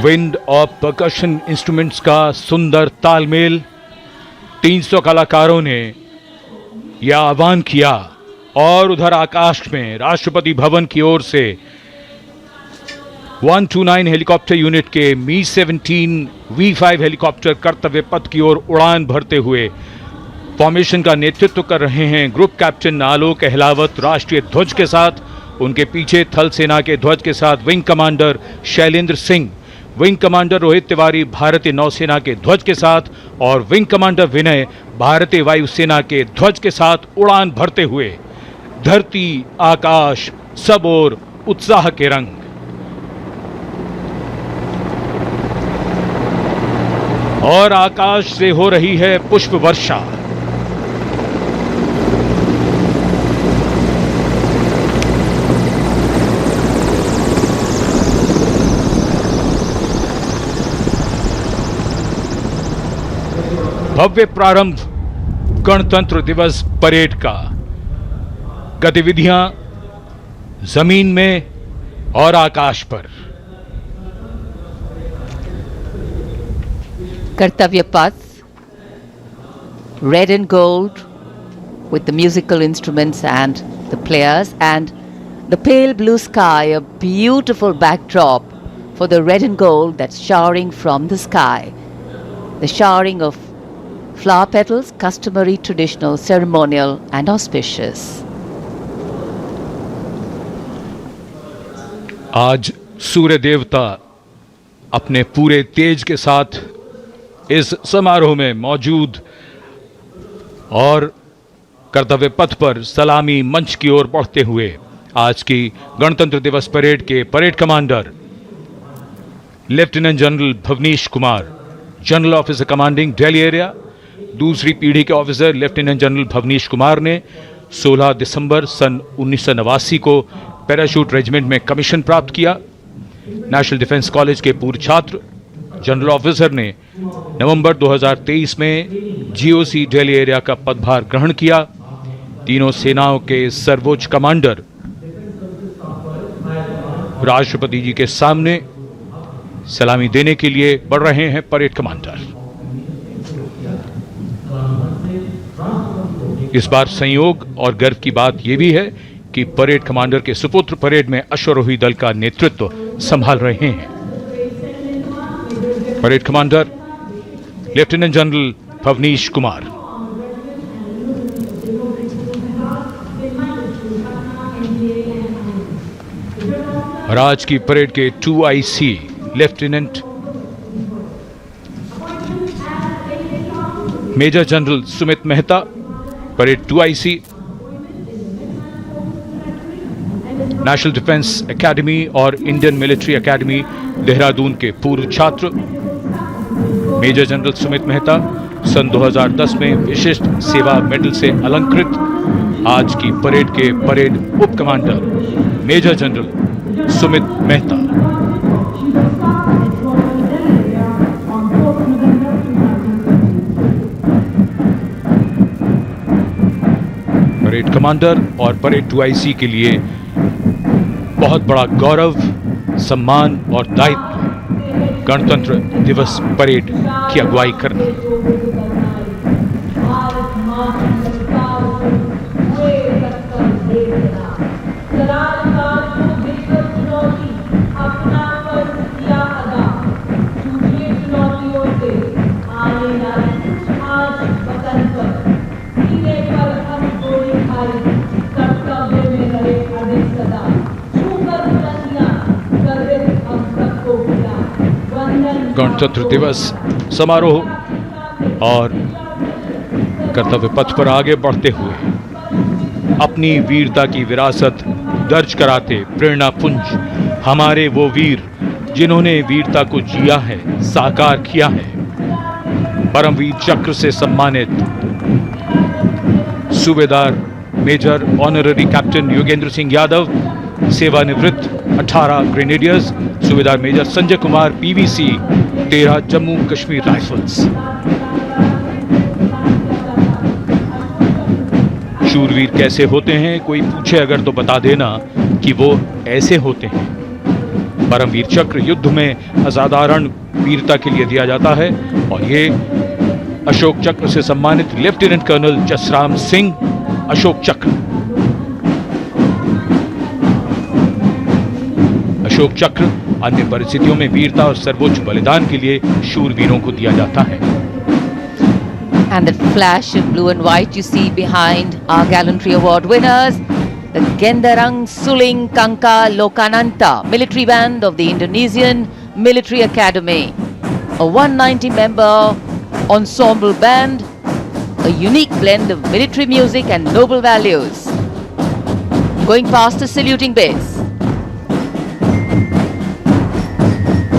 Wind और percussion instruments का सुंदर तालमेल, 300 कलाकारों ने यह आह्वान किया और उधर आकाश में राष्ट्रपति भवन की ओर से 129 हेलीकॉप्टर यूनिट के मी-17 V5 हेलीकॉप्टर कर्तव्य पथ की ओर उड़ान भरते हुए फॉर्मेशन का नेतृत्व कर रहे हैं ग्रुप कैप्टन आलोक अहलावत राष्ट्रीय ध्वज के साथ। उनके पीछे थल सेना के ध्वज के साथ wing commander Shailendra Singh, wing commander Rohit Tiwari भारतीय नौसेना के ध्वज के साथ और विंग कमांडर विनय भारतीय वायुसेना के ध्वज के साथ उड़ान भरते हुए धरती आकाश सब ओर उत्साह के रंग। और आकाश से हो रही है पुष्प वर्षा। भव्य प्रारंभ गणतंत्र दिवस परेड का। गतिविधियां जमीन में और आकाश पर। Kartavya Path, red and gold with the musical instruments and the players, and the pale blue sky, a beautiful backdrop for the red and gold that's showering from the sky. The showering of flower petals, customary, traditional, ceremonial and auspicious. आज सूर्य देवता अपने पूरे तेज के साथ इस समारोह में मौजूद और कर्तव्य पथ पर सलामी मंच की ओर बढ़ते हुए आज की गणतंत्र दिवस परेड के parade commander lieutenant general Bhavnish Kumar, general officer commanding Delhi area, दूसरी पीढ़ी के officer lieutenant general Bhavnish Kumar ने 16 दिसंबर सन 1989 को पैराशूट रेजिमेंट में कमीशन प्राप्त किया। नेशनल डिफेंस कॉलेज के पूर्व छात्र जनरल ऑफिसर ने नवंबर 2023 में जीओसी दिल्ली एरिया का पदभार ग्रहण किया। तीनों सेनाओं के सर्वोच्च कमांडर राष्ट्रपति जी के सामने सलामी देने के लिए बढ़ रहे हैं परेड कमांडर। इस बार संयोग और गर्व की बात यह भी है कि परेड कमांडर के सुपुत्र परेड में अश्वारोही दल का नेतृत्व संभाल रहे हैं। Parade commander lieutenant general Bhavnish Kumar. और आज की परेड के 2IC lieutenant major general Sumit Mehta, parade 2IC, national defence academy और इंडियन मिलिट्री एकेडमी देहरादून के पूर्व छात्र मेजर जनरल सुमित मेहता सन 2010 में विशिष्ट सेवा मेडल से अलंकृत। आज की परेड के परेड उप commander major general Sumit Mehta. Parade commander और परेड 2IC के लिए बहुत बड़ा गौरव, सम्मान और दायित्व गणतंत्र दिवस परेड की अगुवाई करना। गणतंत्र दिवस समारोह और कर्तव्य पथ पर आगे बढ़ते हुए अपनी वीरता की विरासत दर्ज कराते प्रेरणा पुंज हमारे वो वीर जिन्होंने वीरता को जिया है, साकार किया है। परमवीर चक्र से सम्मानित subedar major honorary captain Yogendra Singh Yadav, सेवानिवृत्त 18 grenadiers, subedar major Sanjay Kumar PVC 13 Jammu Kashmir rifles. शूरवीर कैसे होते हैं, कोई पूछे अगर तो बता देना कि वो ऐसे होते हैं। परमवीर चक्र युद्ध में असाधारण वीरता के लिए दिया जाता है और ये अशोक चक्र से सम्मानित लेफ्टिनेंट कर्नल जसराम सिंह अशोक चक्र। अशोक चक्र अन्य परिस्थितियों में वीरता और सर्वोच्च बलिदान के लिए शूरवीरों को दिया जाता है। And that flash of blue and white you see behind our gallantry award winners, the Gendarang Suling Kangka Lokananta military band of the Indonesian Military Academy, a 190 member ensemble band, a unique blend of military music and noble values. Going past the saluting base.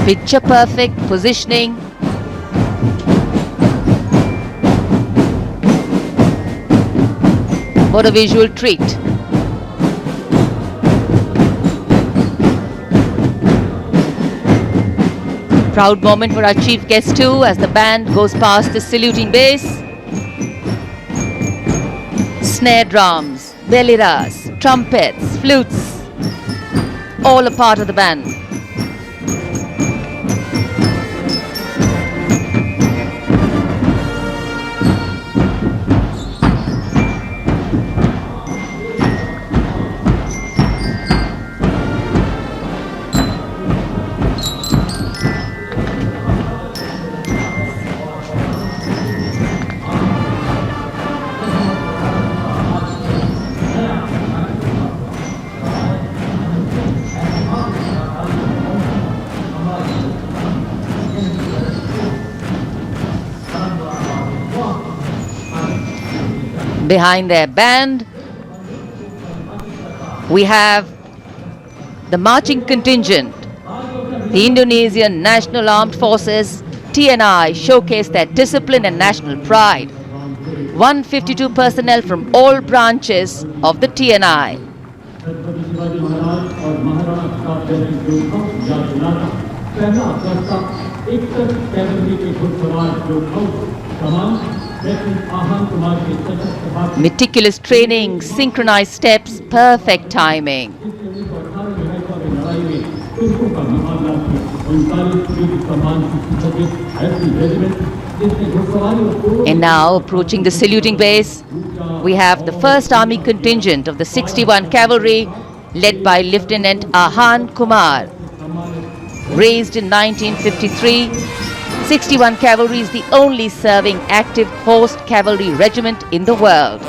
Picture perfect positioning. What a visual treat. Proud moment for our chief guest too as the band goes past the saluting base. Snare drums, beliras, trumpets, flutes, all a part of the band. Behind their band, we have the marching contingent. The Indonesian National Armed Forces, TNI, showcase their discipline and national pride. 152 personnel from all branches of the TNI. Meticulous training, synchronized steps, perfect timing. And now, approaching the saluting base, we have the 1st Army contingent of the 61 Cavalry, led by Lieutenant Ahan Kumar. Raised in 1953, 61 Cavalry is the only serving active horsed cavalry regiment in the world.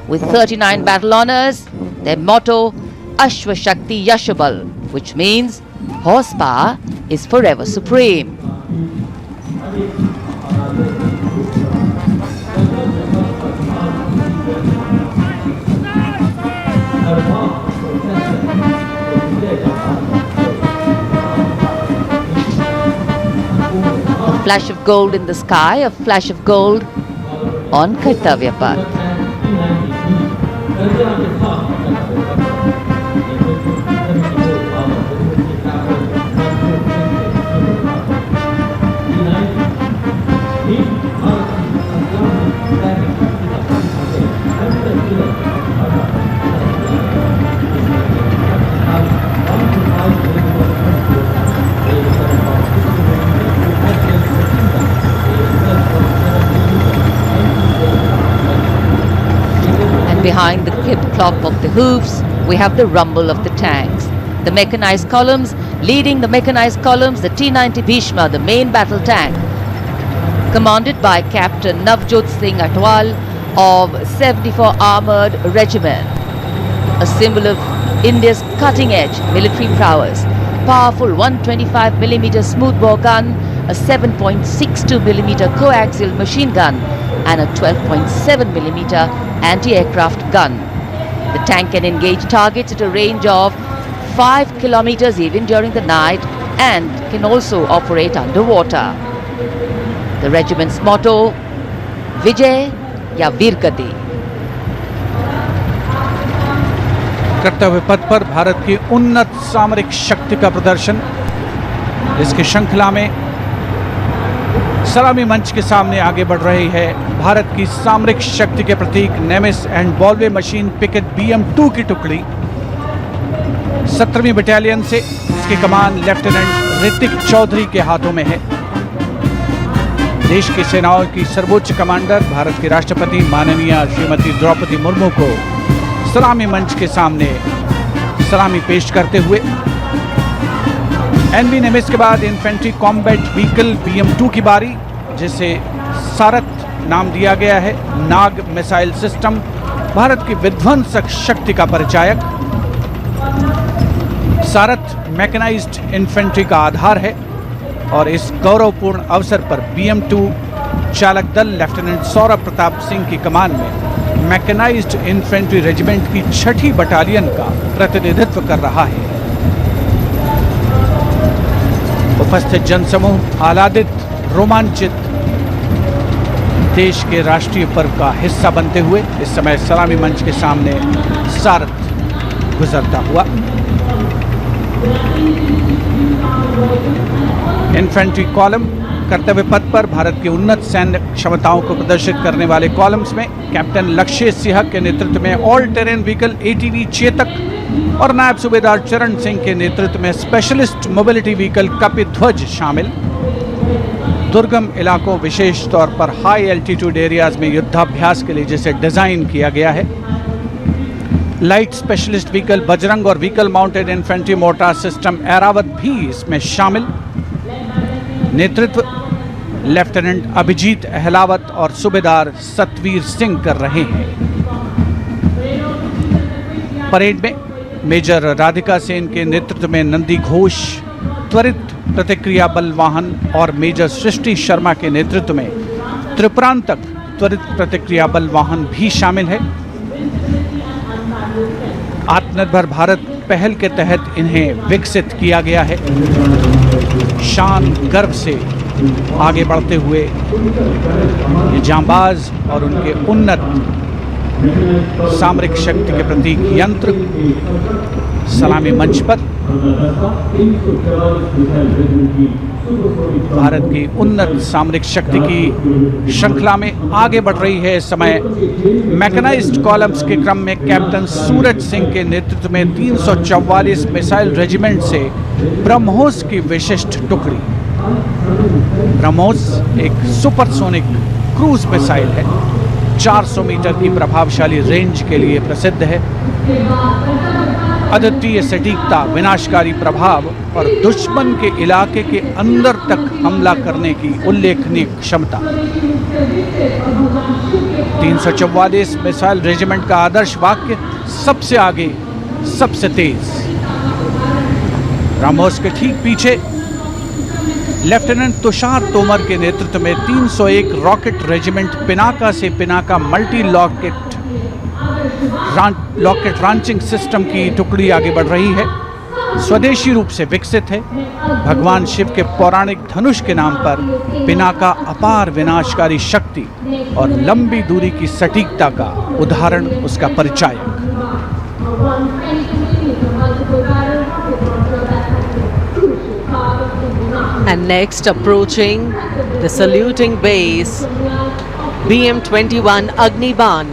With 39 battle honors, their motto, Ashwa Shakti Yashabal, which means horsepower is forever supreme. A flash of gold in the sky, a flash of gold on Kartavya Path. Behind the clip-clop of the hoofs, we have the rumble of the tanks. The mechanized columns, leading the mechanized columns, the T-90 Bhishma, the main battle tank, commanded by Captain Navjot Singh Atwal of 74 Armoured Regiment. A symbol of India's cutting-edge military prowess. Powerful 125mm smoothbore gun, a 7.62mm coaxial machine gun, and a 12.7mm anti-aircraft gun. The tank can engage targets at a range of 5 kilometers even during the night and can also operate underwater. The regiment's motto, Vijay ya Veergati. कर्तव्य पथ पर भारत की उन्नत सामरिक शक्ति का प्रदर्शन, इसकी श्रृंखला में सलामी मंच के सामने आगे बढ़ रही है भारत की सामरिक शक्ति के प्रतीक नेमिस एंड बॉलवे मशीन पिकेट BM-2 की टुकड़ी 17वीं बटालियन से की कमान लेफ्टिनेंट ऋतिक चौधरी के हाथों में है। देश की सेनाओं की सर्वोच्च कमांडर भारत के राष्ट्रपति माननीय श्रीमती द्रौपदी मुर्मू को सलामी मंच के सामने सलामी पेश करते हुए एनवी निमित्स के बाद इन्फेंट्री कॉम्बैट व्हीकल BM-2 की बारी, जिसे सारथ नाम दिया गया है। नाग मिसाइल सिस्टम भारत की विध्वंसक शक्ति का परिचायक। सारथ मैकेनाइज्ड इन्फेंट्री का आधार है और इस गौरवपूर्ण अवसर पर BM-2 चालक दल लेफ्टिनेंट सौरभ प्रताप सिंह की कमान में मैकेनाइज्ड इन्फेंट्री रेजिमेंट की 6ठी बटालियन का प्रतिनिधित्व कर रहा है। उपस्थित जनसमूह आह्लादित, रोमांचित, देश के राष्ट्रीय पर्व का हिस्सा बनते हुए इस समय सलामी मंच के सामने सारथ गुजरता हुआ। इन्फेंट्री कॉलम कर्तव्य पथ पर भारत की उन्नत सैन्य क्षमताओं को प्रदर्शित करने वाले कॉलम्स में कैप्टन लक्ष्य सिंह के नेतृत्व में all terrain vehicle ATV Chetak और नायब सूबेदार चरण सिंह के नेतृत्व में स्पेशलिस्ट मोबिलिटी व्हीकल कपिध्वज शामिल। दुर्गम इलाकों, विशेष तौर पर हाई एल्टीट्यूड एरियाज में युद्धाभ्यास के लिए जिसे डिजाइन किया गया है। लाइट स्पेशलिस्ट व्हीकल बजरंग और vehicle mounted infantry mortar system Airavat भी इसमें शामिल। नेतृत्व लेफ्टिनेंट अभिजीत अहलावत और सूबेदार सतवीर सिंह कर रहे हैं। परेड में मेजर राधिका सेन के नेतृत्व में नंदी घोष, त्वरित प्रतिक्रिया बल वाहन और मेजर सृष्टि शर्मा के नेतृत्व में त्रिपुरांतक त्वरित प्रतिक्रिया बल वाहन भी शामिल है। आत्मनिर्भर भारत पहल के तहत इन्हें विकसित किया गया है। शान गर्व से आगे बढ़ते हुए ये जांबाज और उनके उन्नत सामरिक शक्ति के प्रतीक यंत्र सलामी मंच पर भारत की उन्नत सामरिक शक्ति की श्रृंखला में आगे बढ़ रही है। इस समय मैकेनाइज्ड कॉलम्स के क्रम में कैप्टन सूरज सिंह के नेतृत्व में 344 मिसाइल रेजिमेंट से ब्रह्मोस की विशिष्ट टुकड़ी। ब्रह्मोस एक सुपरसोनिक क्रूज मिसाइल है, 400 मीटर की प्रभावशाली रेंज के लिए प्रसिद्ध है। अद्वितीय सटीकता, विनाशकारी प्रभाव और दुश्मन के इलाके के अंदर तक हमला करने की उल्लेखनीय क्षमता। 344 मिसाइल रेजिमेंट का आदर्श वाक्य सबसे आगे, सबसे तेज। ब्रह्मोस के ठीक पीछे लेफ्टिनेंट तुषार तोमर के नेतृत्व में 301 रॉकेट रेजिमेंट पिनाका से Pinaka multi locket launching system की टुकड़ी आगे बढ़ रही है। स्वदेशी रूप से विकसित है। भगवान शिव के पौराणिक धनुष के नाम पर पिनाका अपार विनाशकारी शक्ति और लंबी दूरी की सटीकता का उदाहरण, उसका परिचायक। And next, approaching the saluting base, BM-21 Agniban.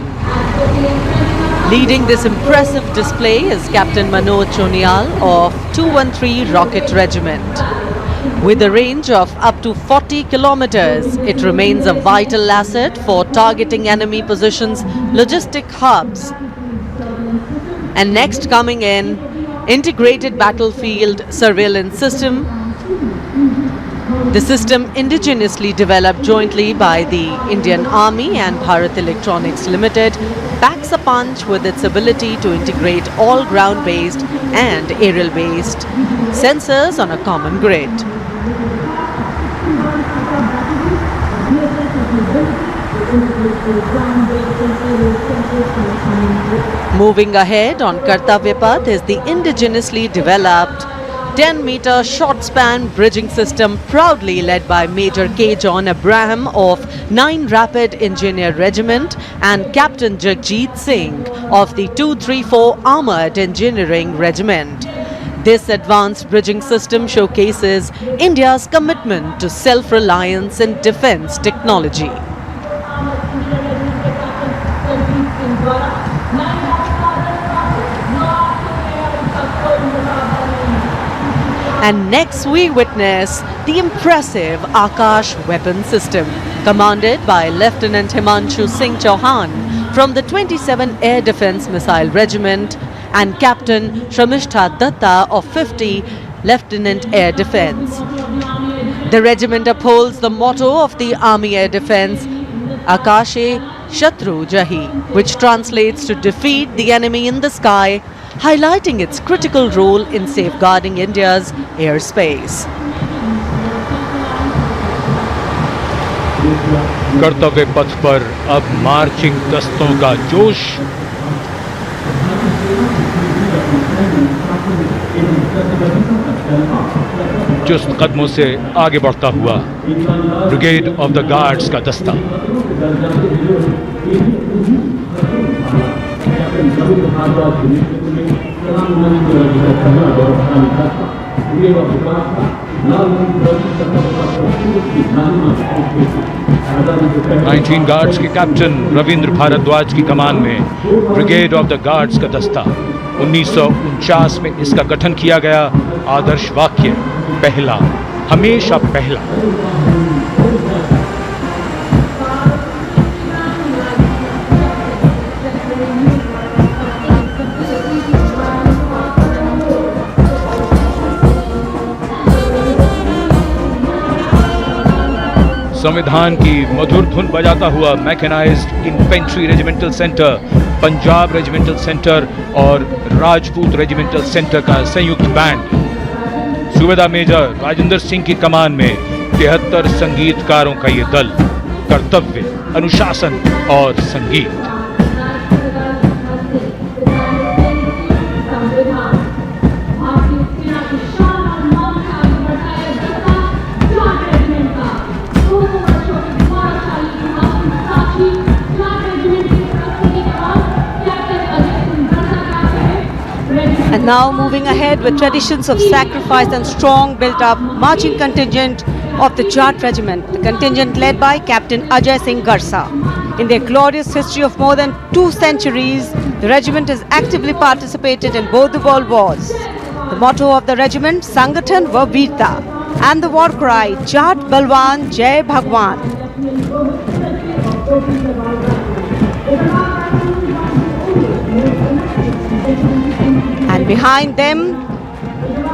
Leading this impressive display is Captain Manoj Chonial of 213 Rocket Regiment. With a range of up to 40 kilometers, it remains a vital asset for targeting enemy positions, logistic hubs. And next coming in, Integrated Battlefield Surveillance System. The system indigenously developed jointly by the Indian Army and Bharat Electronics Limited packs a punch with its ability to integrate all ground-based and aerial-based sensors on a common grid. Moving ahead on Kartavya Path is the indigenously developed 10-meter short span bridging system proudly led by Major K. John Abraham of 9 Rapid Engineer Regiment and Captain Jagjit Singh of the 234 Armored Engineering Regiment. This advanced bridging system showcases India's commitment to self-reliance in defense technology. And next we witness the impressive Akash weapon system, commanded by Lieutenant Himanshu Singh Chauhan from the 27 Air Defence Missile Regiment and Captain Shramishta Datta of 50 Lieutenant Air Defence. The regiment upholds the motto of the Army Air Defence, Akashe Shatru Jahi, which translates to defeat the enemy in the sky, highlighting its critical role in safeguarding India's airspace. कर्तव्य पथ पर अब marching दस्तों का जोश। चुस्त कदमों से आगे बढ़ता हुआ ब्रिगेड ऑफ द गार्ड्स का दस्ता। नाइनटीन गार्ड्स के कैप्टन रविंद्र भारद्वाज की कमान में ब्रिगेड ऑफ द गार्ड्स का दस्ता। 1949 में इसका गठन किया गया। आदर्श वाक्य पहला, हमेशा पहला। संविधान की मधुर धुन बजाता हुआ mechanised infantry regimental centre, Punjab regimental centre और राजपूत रेजिमेंटल सेंटर का संयुक्त बैंड। सूबेदार मेजर राजेंद्र सिंह की कमान में 73 संगीतकारों का ये दल। कर्तव्य, अनुशासन और संगीत। And now moving ahead with traditions of sacrifice and strong built-up marching contingent of the Jat Regiment, the contingent led by Captain Ajay Singh Garsa. In their glorious history of more than 2 centuries, the regiment has actively participated in both the world wars. The motto of the regiment, Sangathan va Veerta, and the war cry, Jat Balwan Jai Bhagwan. And behind them,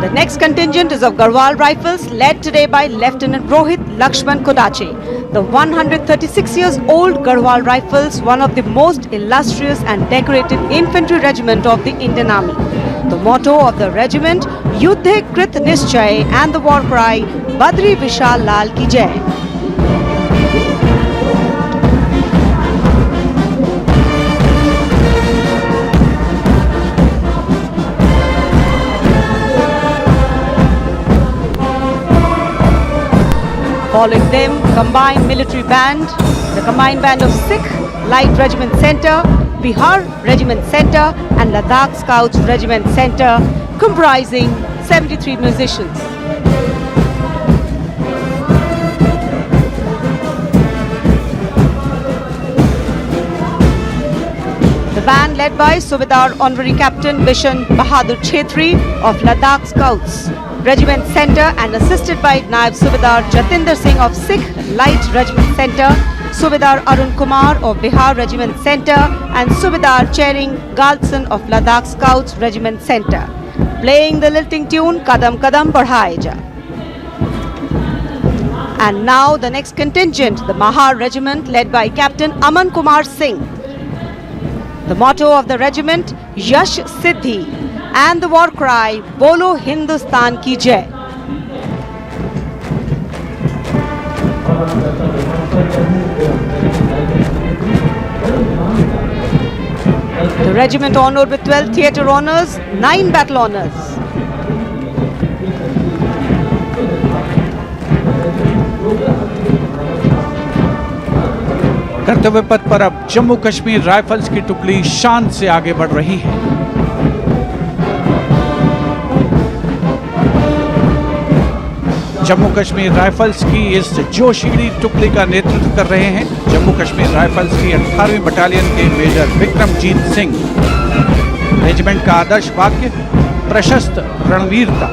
the next contingent is of Garhwal Rifles, led today by Lieutenant Rohit Lakshman Kodache. The 136 years old Garhwal Rifles, one of the most illustrious and decorated infantry regiment of the Indian Army. The motto of the regiment, Yuddhe Krit Nischay, and the war cry, Badri Vishal Lal Ki Jai. Following them, combined military band, the combined band of Sikh Light Regiment Centre, Bihar Regiment Centre and Ladakh Scouts Regiment Centre, comprising 73 musicians. The band led by Subedar Honorary Captain Bishan Bahadur Chhetri of Ladakh Scouts Regiment Centre and assisted by Naib Subedar Jatinder Singh of Sikh Light Regiment Centre, Subedar Arun Kumar of Bihar Regiment Centre and Subedar Chering Galson of Ladakh Scouts Regiment Centre, playing the lilting tune Kadam Kadam Badhaye Ja. And now the next contingent, the Mahar Regiment led by Captain Aman Kumar Singh. The motto of the regiment, Yash Siddhi, and the war cry, Bolo Hindustan Ki Jai. The regiment honoured with 12 theatre honours, 9 battle honours. कर्तव्य पथ पर अब Jammu Kashmir rifles की टुकड़ी शान से आगे बढ़ रही है। जम्मू कश्मीर राइफल्स की इस जोशीली टुकड़ी का नेतृत्व कर रहे हैं जम्मू कश्मीर राइफल्स की 18वीं बटालियन के मेजर विक्रमजीत सिंह। रेजिमेंट का आदर्श वाक्य, प्रशस्त रणवीरता।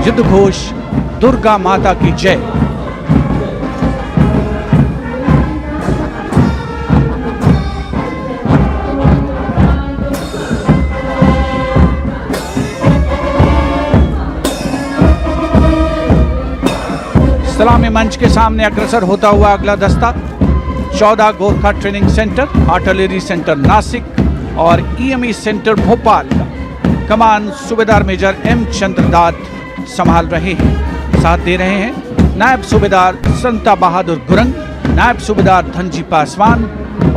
युद्ध घोष दुर्गा माता की जय। सलामी मंच के सामने अग्रसर होता हुआ अगला दस्ता 14 Gorkha training centre, artillery centre Nashik और ईएमई सेंटर भोपाल का कमान सूबेदार मेजर एम चंद्रदास संभाल रहे हैं। साथ दे रहे हैं नायब सूबेदार संता बहादुर गुरंग, नायब सूबेदार धनजी पासवान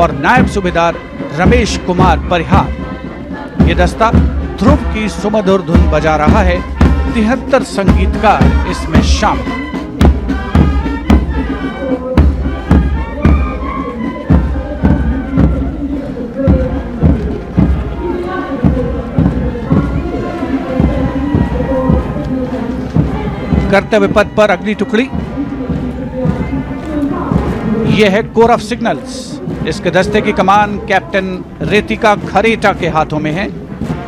और नायब सूबेदार रमेश कुमार परिहार। ये दस्ता ध्रुव की सुमधुर धुन बजा रहा है। 73 संगीतकार इसमें शामिल। कर्तव्य पथ पर अगली टुकड़ी यह है कोर ऑफ सिग्नल्स। इसके दस्ते की कमान कैप्टन रेतिका खरेटा के हाथों में है।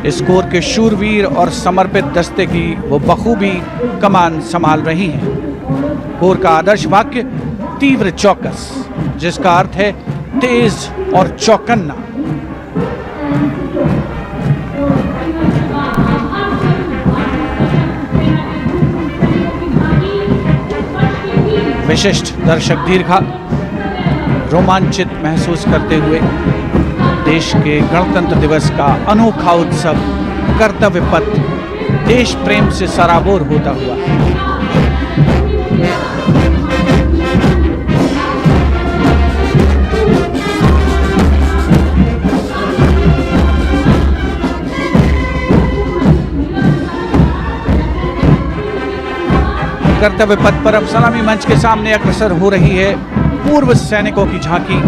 इस कोर के शूरवीर और समर्पित दस्ते की वो बखूबी कमान संभाल रही हैं। कोर का आदर्श वाक्य तीव्र चौकस, जिसका अर्थ है तेज और चौकन्ना। विशिष्ट दर्शक दीर्घा रोमांचित महसूस करते हुए देश के गणतंत्र दिवस का अनोखा उत्सव कर्तव्य पथ देश प्रेम से सराबोर होता हुआ। कर्तव्य पथ पर अब सलामी मंच के सामने अग्रसर हो रही है पूर्व सैनिकों की झांकी,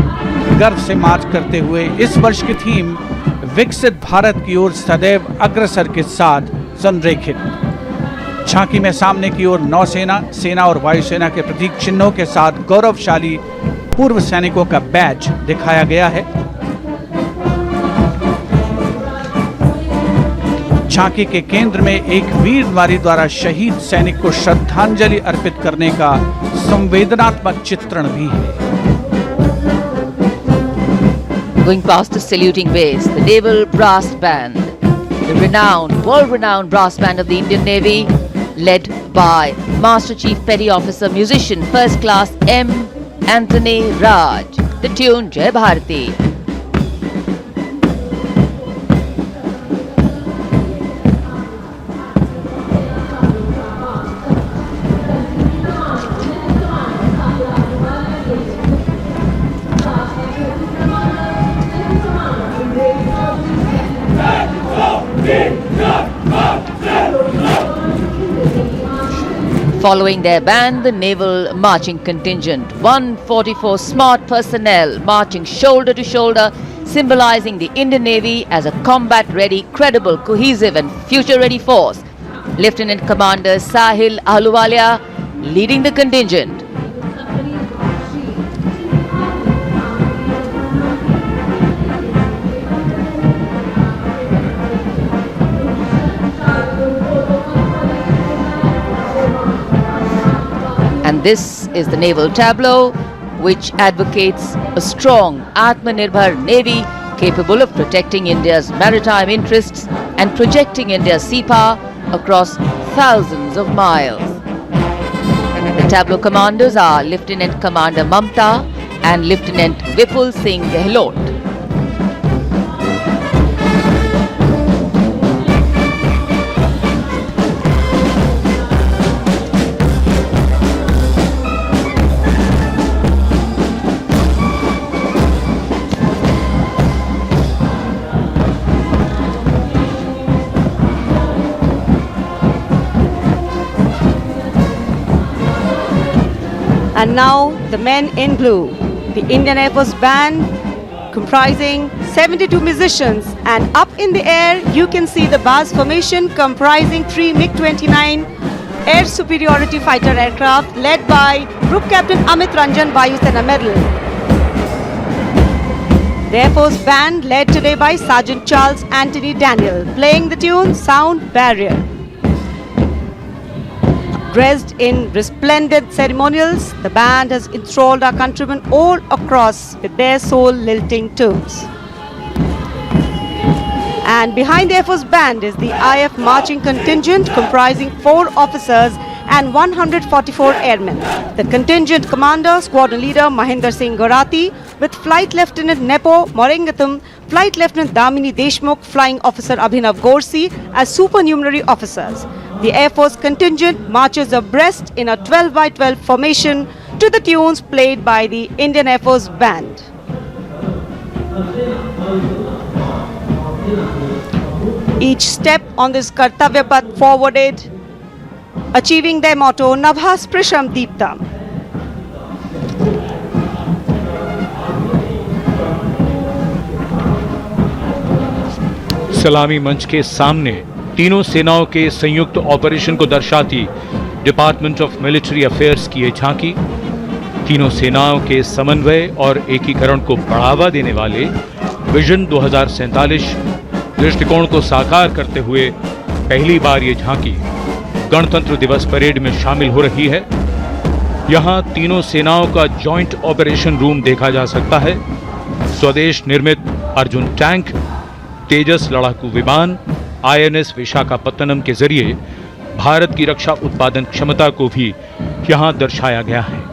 गर्व से मार्च करते हुए। इस वर्ष की थीम विकसित भारत की ओर सदैव अग्रसर के साथ संरेखित। झांकी में सामने की ओर नौसेना, सेना और वायुसेना के प्रतीक चिन्हों के साथ गौरवशाली पूर्व सैनिकों का बैज दिखाया गया है। झांकी के केंद्र में एक वीर नारी द्वारा शहीद सैनिक को श्रद्धांजलि अर्पित करने का संवेदनात्मक चित्रण भी है। Going past the saluting base, the Naval Brass Band, the world-renowned brass band of the Indian Navy, led by Master Chief Petty Officer Musician First Class M. Anthony Raj. The tune Jai Bharati. Following their band, the naval marching contingent, 144 smart personnel marching shoulder to shoulder, symbolizing the Indian Navy as a combat-ready, credible, cohesive and future-ready force. Lieutenant Commander Sahil Ahluwalia leading the contingent. And this is the naval tableau, which advocates a strong Atmanirbhar Navy capable of protecting India's maritime interests and projecting India's sea power across thousands of miles. The tableau commanders are Lieutenant Commander Mamta and Lieutenant Vipul Singh Gehlot. And now the men in blue, the Indian Air Force band comprising 72 musicians, and up in the air you can see the Baz formation comprising 3 MiG-29 air superiority fighter aircraft led by Group Captain Amit Ranjan, Vayu Sena Medal. The Air Force band led today by Sergeant Charles Anthony Daniel, playing the tune Sound Barrier. Dressed in resplendent ceremonials, the band has enthralled our countrymen all across with their soul-lilting tunes. And behind the Air Force Band is the IF marching contingent comprising 4 officers and 144 airmen. The contingent commander, squadron leader Mahinder Singh Gorati, with Flight Lieutenant Nepo Morengatham, Flight Lieutenant Damini Deshmukh, Flying Officer Abhinav Gorsi as supernumerary officers. The Air Force contingent marches abreast in a 12 by 12 formation to the tunes played by the Indian Air Force Band. Each step on this Kartavya Path forwarded, achieving their motto, Nabha Sprisham Deeptam. सलामी मंच के सामने तीनों सेनाओं के संयुक्त operation को दर्शाती डिपार्टमेंट ऑफ मिलिट्री अफेयर्स की ये झांकी तीनों सेनाओं के समन्वय और एकीकरण को बढ़ावा देने वाले विजन 2047 दृष्टिकोण को साकार करते हुए पहली बार ये झांकी गणतंत्र दिवस परेड में शामिल हो रही है। यहां तीनों सेनाओं का जॉइंट ऑपरेशन रूम देखा जा सकता है। स्वदेश निर्मित अर्जुन टैंक, तेजस लड़ाकू विमान, INS विशाखापत्तनम के जरिए भारत की रक्षा उत्पादन क्षमता को भी यहां दर्शाया गया है।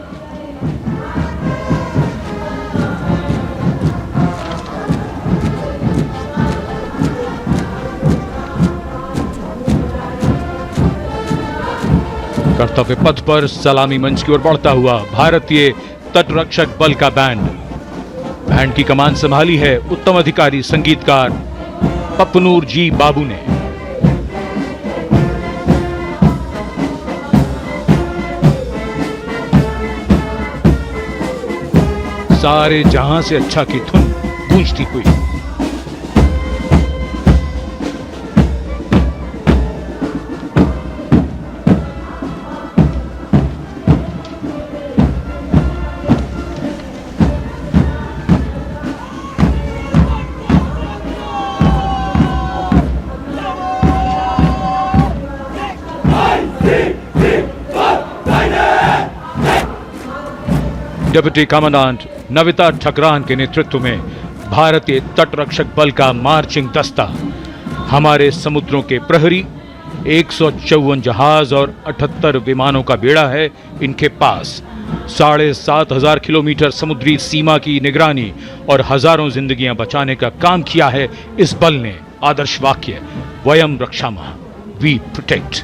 कर्तव्य पथ पर सलामी मंच की ओर बढ़ता हुआ भारतीय तटरक्षक बल का बैंड की कमान संभाली है उत्तम अधिकारी संगीतकार पप्पनूर जी बाबू ने। सारे जहां से अच्छा की धुन गूंजती हुई। डिप्टी कमांडेंट नविता ठकरान के नेतृत्व में भारतीय तटरक्षक बल का मार्चिंग दस्ता हमारे समुद्रों के प्रहरी 154 जहाज और 78 विमानों का बेड़ा है इनके पास। 7,500 किलोमीटर समुद्री सीमा की निगरानी और हजारों जिंदगियां बचाने का काम किया है इस बल ने। आदर्श वाक्य वयम रक्षामः, we protect.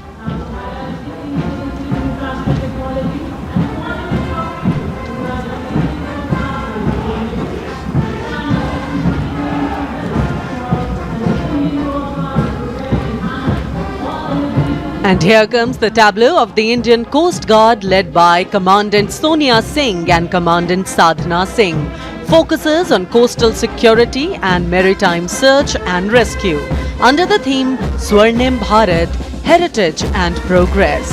And here comes the tableau of the Indian Coast Guard led by Commandant Sonia Singh and Commandant Sadhana Singh. Focuses on coastal security and maritime search and rescue under the theme Swarnim Bharat, Heritage and Progress.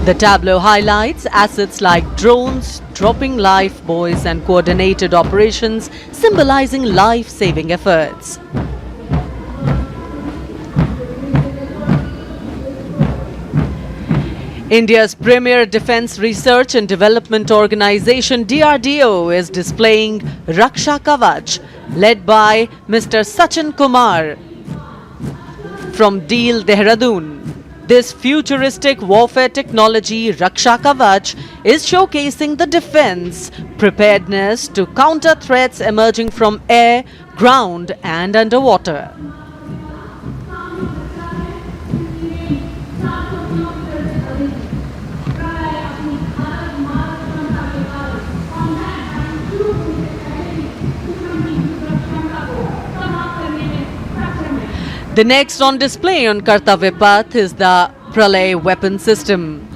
The tableau highlights assets like drones, dropping life buoys and coordinated operations symbolizing life-saving efforts. India's premier defense research and development organization DRDO is displaying Raksha Kavach led by Mr. Sachin Kumar from Deel, Dehradun. This futuristic warfare technology Raksha Kavach is showcasing the defense preparedness to counter threats emerging from air, ground and underwater. The next on display on Kartavya Path is the Pralay weapon system.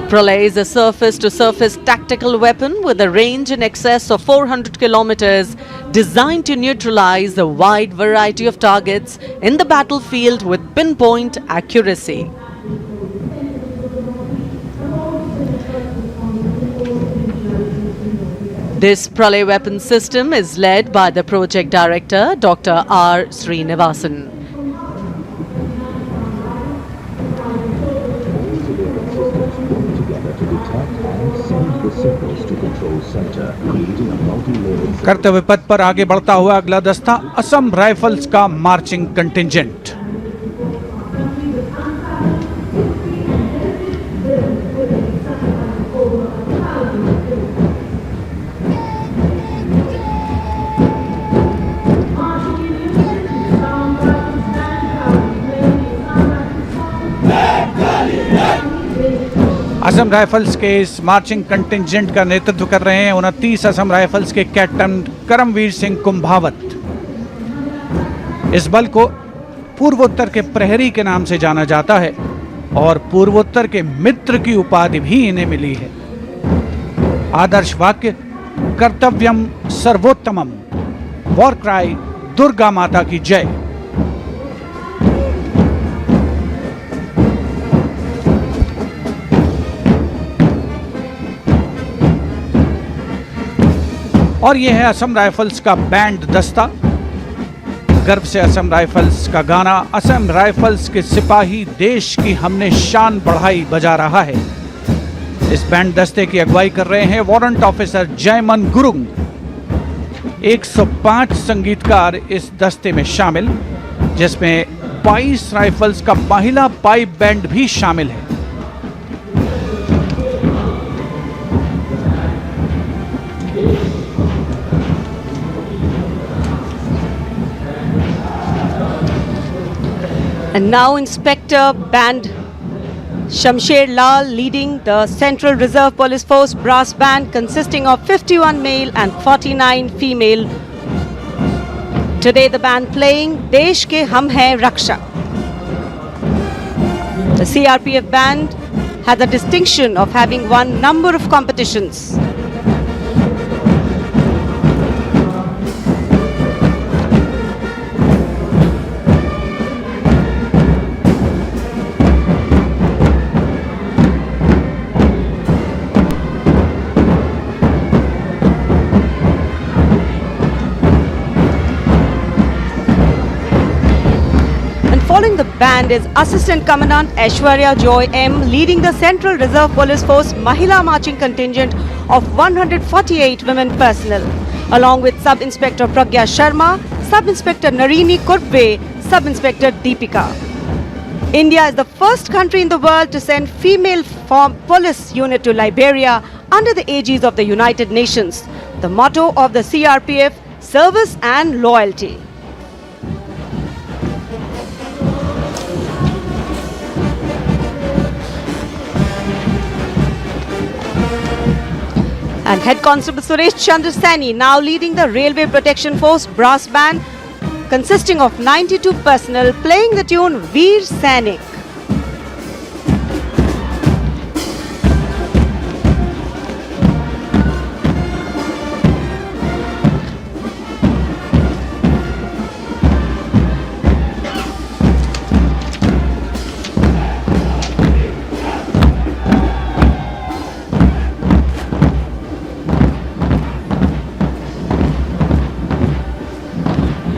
Pralay is a surface-to-surface tactical weapon with a range in excess of 400 kilometers designed to neutralize a wide variety of targets in the battlefield with pinpoint accuracy. This Pralay weapon system is led by the project director Dr. R. Srinivasan. कर्तव्य पथ पर आगे बढ़ता हुआ अगला दस्ता Assam rifles का marching contingent. Assam rifles के इस मार्चिंग कंटिंजेंट का नेतृत्व कर रहे हैं 29 असम राइफल्स के कैप्टन करमवीर सिंह कुंभावत। इस बल को पूर्वोत्तर के प्रहरी के नाम से जाना जाता है और पूर्वोत्तर के मित्र की उपाधि भी इन्हें मिली है। आदर्श वाक्य कर्तव्यम सर्वोत्तमम, वॉर क्राई दुर्गा माता की जय। और यह है असम राइफल्स का बैंड दस्ता। गर्व से असम राइफल्स का गाना असम राइफल्स के सिपाही देश की हमने शान बढ़ाई बजा रहा है। इस बैंड दस्ते की अगुवाई कर रहे हैं वारंट ऑफिसर जयमन गुरुंग। 105 संगीतकार इस दस्ते में शामिल, जिसमें 22 राइफल्स का महिला पाइप बैंड भी शामिल है। And now Inspector Band Shamsher Lal leading the Central Reserve Police Force brass band consisting of 51 male and 49 female. Today the band playing Desh Ke Hum Hai Raksha. The CRPF band has the distinction of having won number of competitions. Following the band is Assistant Commandant Aishwarya Joy M leading the Central Reserve Police Force Mahila Marching Contingent of 148 women personnel, along with Sub-Inspector Pragya Sharma, Sub-Inspector Narini Kurbe, Sub-Inspector Deepika. India is the first country in the world to send female police unit to Liberia under the aegis of the United Nations. The motto of the CRPF, service and loyalty. And Head Constable Suresh Chandra Sani now leading the Railway Protection Force brass band consisting of 92 personnel playing the tune Veer Sainik.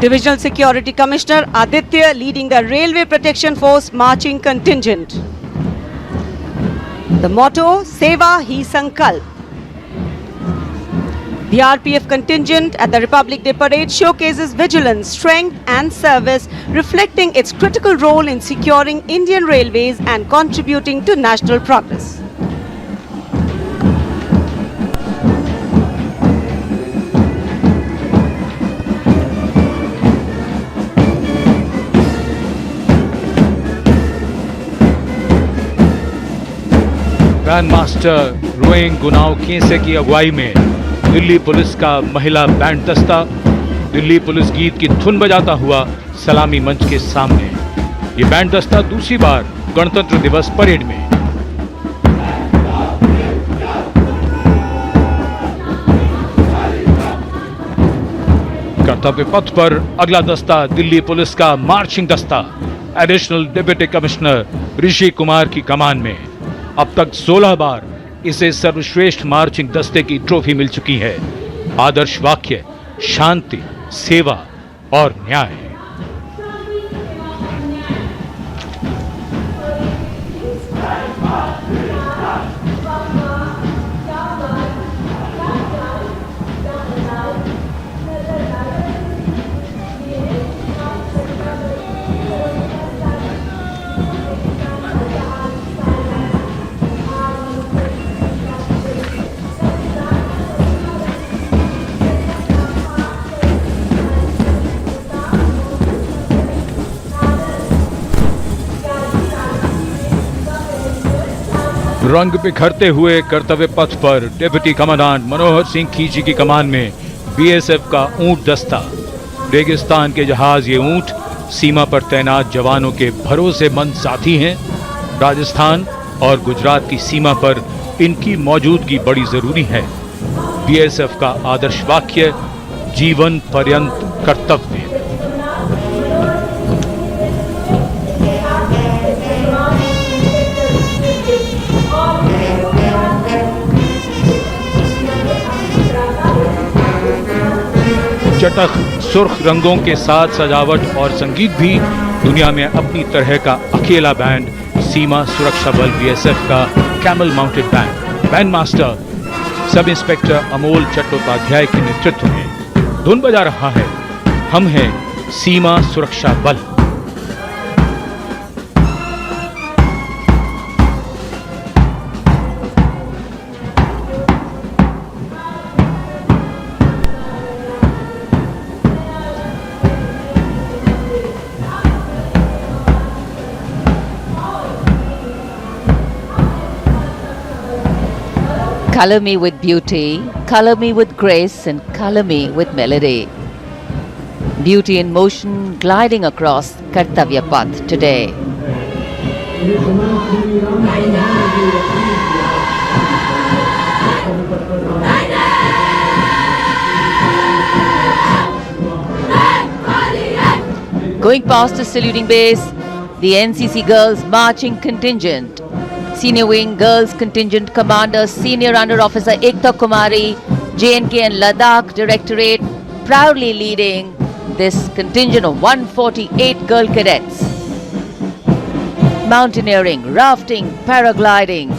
Divisional Security Commissioner Aditya leading the Railway Protection Force marching contingent. The motto, Seva Hi Sankalp. The RPF contingent at the Republic Day Parade showcases vigilance, strength and service, reflecting its critical role in securing Indian railways and contributing to national progress. Grand master रोइंग गुनाव खेसे की अगुवाई में Delhi police का महिला band दस्ता Delhi police गीत की धुन बजाता हुआ सलामी मंच के सामने। ये बैंड दस्ता दूसरी बार गणतंत्र दिवस परेड में। कर्तव्य पथ पर अगला दस्ता दिल्ली पुलिस का मार्चिंग दस्ता additional deputy commissioner Rishi Kumar की कमान में। अब तक 16 बार इसे सर्वश्रेष्ठ मार्चिंग दस्ते की ट्रॉफी मिल चुकी है। आदर्श वाक्य शांति, सेवा और न्याय। रंग बिखरते हुए कर्तव्य पथ पर डिप्टी कमांडेंट मनोहर सिंह खींची की कमान में बीएसएफ का ऊंट दस्ता। रेगिस्तान के जहाज ये ऊंट सीमा पर तैनात जवानों के भरोसेमंद साथी हैं। राजस्थान और गुजरात की सीमा पर इनकी मौजूदगी बड़ी जरूरी है। बीएसएफ का आदर्श वाक्य जीवन पर्यंत कर्तव्य। चटख सुर्ख रंगों के साथ सजावट और संगीत भी दुनिया में अपनी तरह का अकेला बैंड सीमा सुरक्षा बल बीएसएफ का camel mounted band. Band master sub inspector Amol Chattopadhyay के नेतृत्व में धुन बजा रहा है हम हैं सीमा सुरक्षा बल। Color me with beauty, color me with grace, and color me with melody. Beauty in motion gliding across Kartavya Path today. Going past the saluting base, the NCC Girls Marching Contingent. Senior Wing Girls Contingent Commander Senior Under Officer Ekta Kumari, JNK and Ladakh Directorate, proudly leading this contingent of 148 girl cadets. Mountaineering, rafting, paragliding,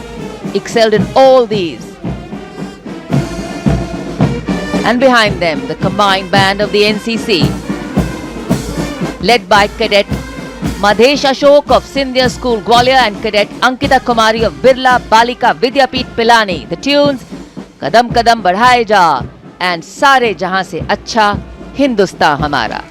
excelled in all these. And behind them, the combined band of the NCC, led by Cadet Madhesh Ashok of Sindhya School Gwalior and Cadet Ankita Kumari of Birla Balika Vidyapeeth Pilani. The tunes Kadam Kadam Badhaye Ja and Sare Jahan Se Acha Hindustan Hamara.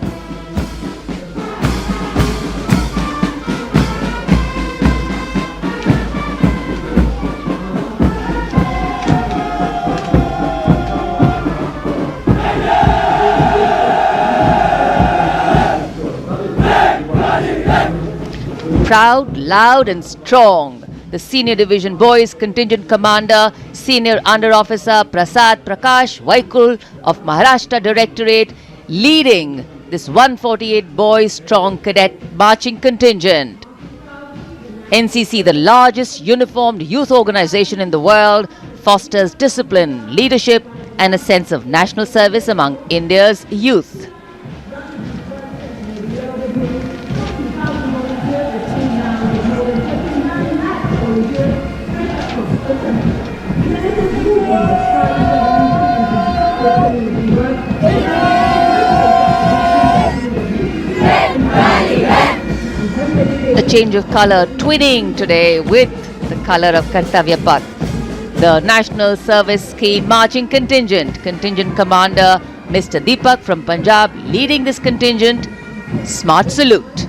Proud, loud and strong, the Senior Division Boys Contingent Commander, Senior Under Officer Prasad Prakash Vaikul of Maharashtra Directorate, leading this 148 boys strong cadet marching contingent. NCC, the largest uniformed youth organization in the world, fosters discipline, leadership and a sense of national service among India's youth. A change of color twinning today with the color of Kartavya Path. The National Service Scheme Marching Contingent, Contingent Commander Mr. Deepak from Punjab leading this contingent. Smart salute.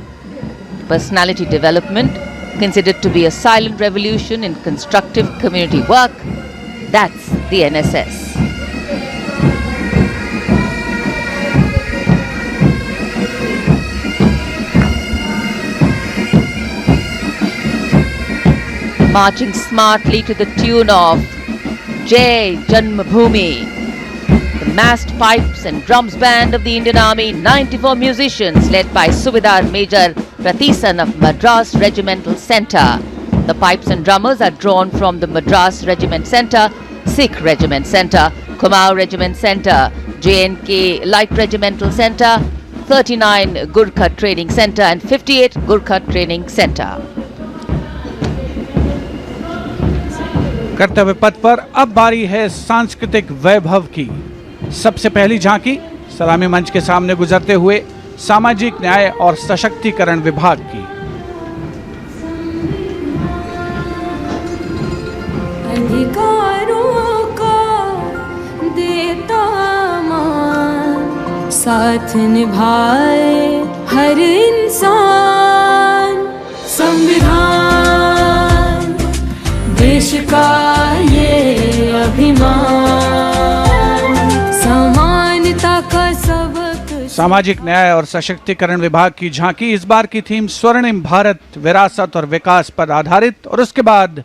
Personality development considered to be a silent revolution in constructive community work. That's the NSS. Marching smartly to the tune of Jai Janmabhoomi. The massed pipes and drums band of the Indian Army, 94 musicians led by Subedar Major Prathisan of Madras Regimental Centre. The pipes and drummers are drawn from the Madras Regiment Centre, Sikh Regiment Centre, Kumaon Regiment Centre, JNK Light Regimental Centre, 39 Gurkha Training Centre and 58 Gurkha Training Centre. कर्तव्य पथ पर अब बारी है सांस्कृतिक वैभव की। सबसे पहली झांकी सलामी मंच के सामने गुजरते हुए सामाजिक न्याय और सशक्तिकरण विभाग की। अधिकारों का देता मान, साथ निभाए हर इंसान। संविधान देश सामाजिक न्याय और सशक्तिकरण विभाग की झांकी। इस बार की थीम स्वर्णिम भारत, विरासत और विकास पर आधारित। और उसके बाद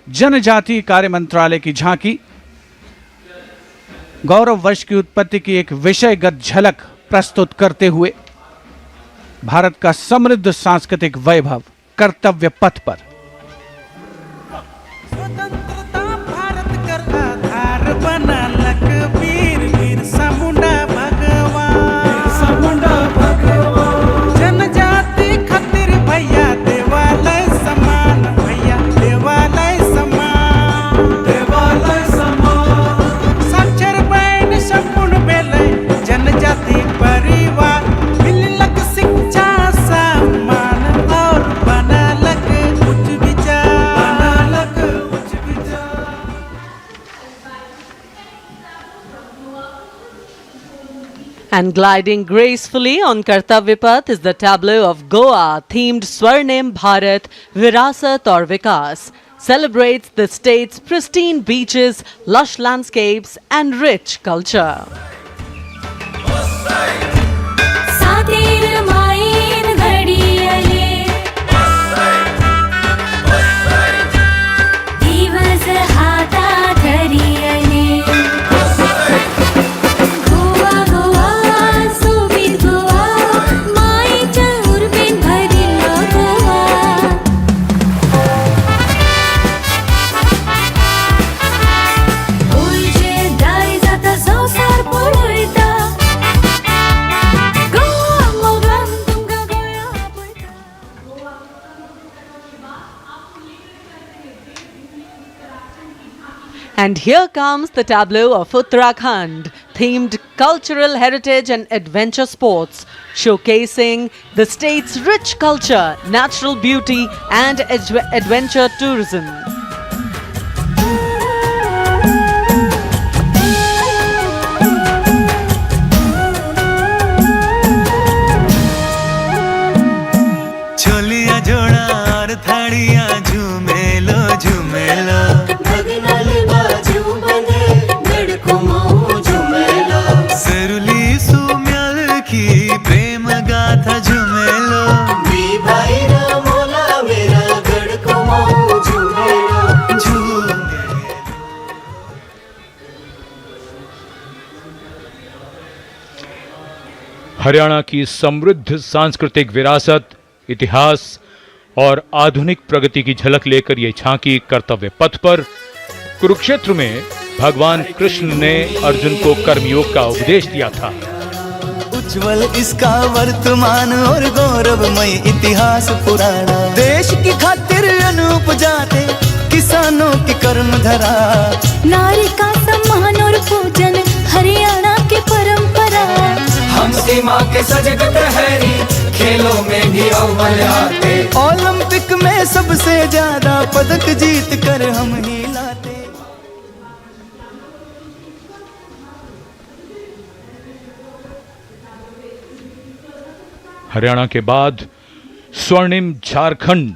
जनजातीय कार्य मंत्रालय की झांकी, गौरव वर्ष की उत्पत्ति की एक विषयगत झलक प्रस्तुत करते हुए भारत का समृद्ध सांस्कृतिक वैभव कर्तव्य पथ पर। स्वतंत्रता भारत कर आधार बनालक वीर बिरसा मुंडा भगवान। जनजाति खातिर भैया देवालय समान, भैया देवालय समान, देवालय समान। साक्षर बहन संपूर्ण भेलै जनजाति परिवार, मिललक शिक्षा सम्मान और बनलक उच्च विचार, बनलक उच्च विचार। And gliding gracefully on Kartavya Path is the tableau of Goa themed Swarnim Bharat Virasat aur Vikas. Celebrates the state's pristine beaches, lush landscapes and rich culture. सातेर मायेन घडीयले दिवस हातात धरियले गोवा गोवा सोबीत गोवा मायेच्या उर्बेन भरिल्लो गोवा गोंयचे दारी जाता संवसार पळयता गोवा मोगान तुमकां गोंया आपयता. And here comes the tableau of Uttarakhand, themed cultural heritage and adventure sports, showcasing the state's rich culture, natural beauty and adventure tourism. Chholiya जोड़ा और थाड़िया झूमेलो झूमेलो, सरुली सुम्याल की प्रेम गाथा झूमेलो, झूमेलो। हरियाणा की समृद्ध सांस्कृतिक विरासत, इतिहास और आधुनिक प्रगति की झलक लेकर ये झांकी कर्तव्य पथ पर। कुरुक्षेत्र में भगवान कृष्ण ने अर्जुन को कर्मयोग का उपदेश दिया था। उज्जवल इसका वर्तमान और गौरवमय इतिहास पुराना, देश की खातिर अनूप जाते किसानों की कर्म धरा, नारी का सम्मान और पूजन हरियाणा की परंपरा। हम सीमा के सजग प्रहरी, खेलों में भी अव्वल आते, ओलंपिक में सबसे ज्यादा पदक जीत कर हम ही लाते। हरियाणा के बाद स्वर्णिम झारखंड,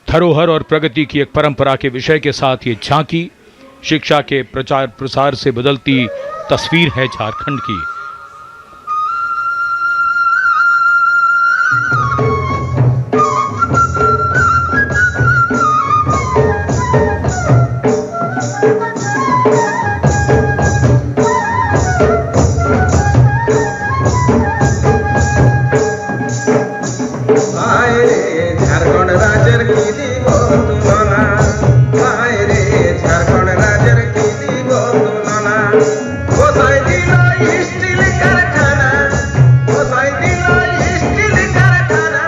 धरोहर और प्रगति की एक परंपरा के विषय के साथ ये झांकी शिक्षा के प्रचार प्रसार से बदलती तस्वीर है झारखंड की। झारखंड राज्य की दीबो तुलना, झारखंड राज्य की दीबो तुलना, गोसाई दिला स्टील कारखाना, गोसाई दिला स्टील कारखाना।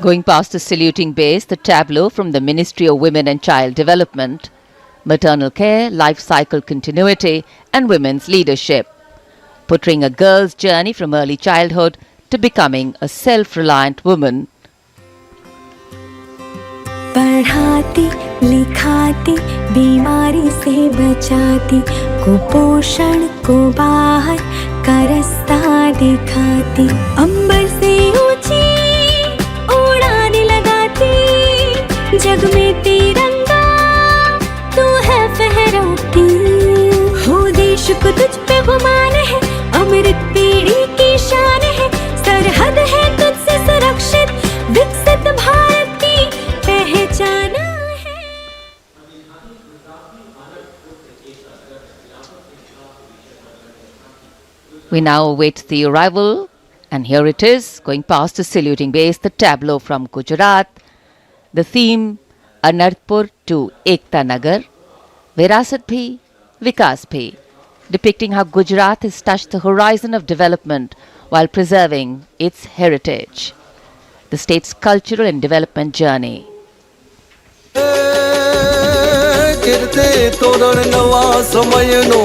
Going past the saluting base, the tableau from the Ministry of Women and Child Development, maternal care, life cycle continuity and women's leadership, portraying a girl's journey from early childhood to becoming a self-reliant woman. पढ़ाती लिखाती बीमारी से बचाती, कुपोषण को बाहर का रास्ता दिखाती, अंबर से ऊंची उड़ान लगाती, जग में तिरंगा तू है फहराती। को तुझ पे गुमान है, अमृत पीढ़ी की शान है, सरहद है तुझसे सुरक्षित, विकसित भारत की पहचान है। We now await the arrival, and here it is, going past the saluting base, the tableau from Gujarat. The theme, Anarpur to Ekta Nagar, Virasat Bhi, Vikas Bhi, depicting how Gujarat has touched the horizon of development while preserving its heritage. The state's cultural and development journey. કિર્તે તોરણ નવા સમયનો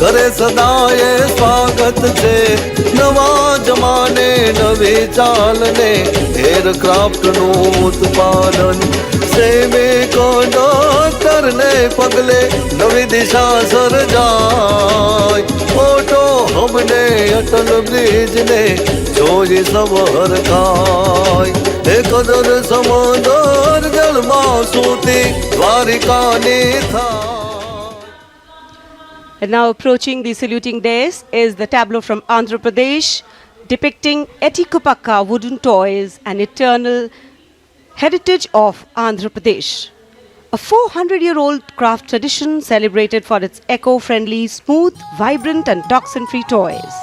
કરે સદાય સ્વાગત છે નવા જમાને નવી ચાલને એરક્રાફ્ટનું ઉત્પાદન સૈનિકો ડોક્ટરને પગલે નવી દિશા સર્જાય મોટો હબને અટલ બ્રિજને જોઈ સૌ હરખાય એ કદર સમુદર જળમાં સૂતી દ્વારિકાની થાય. And now approaching the saluting dais is the tableau from Andhra Pradesh depicting Etikopaka wooden toys, an eternal heritage of Andhra Pradesh. A 400-year-old craft tradition celebrated for its eco-friendly, smooth, vibrant and toxin-free toys.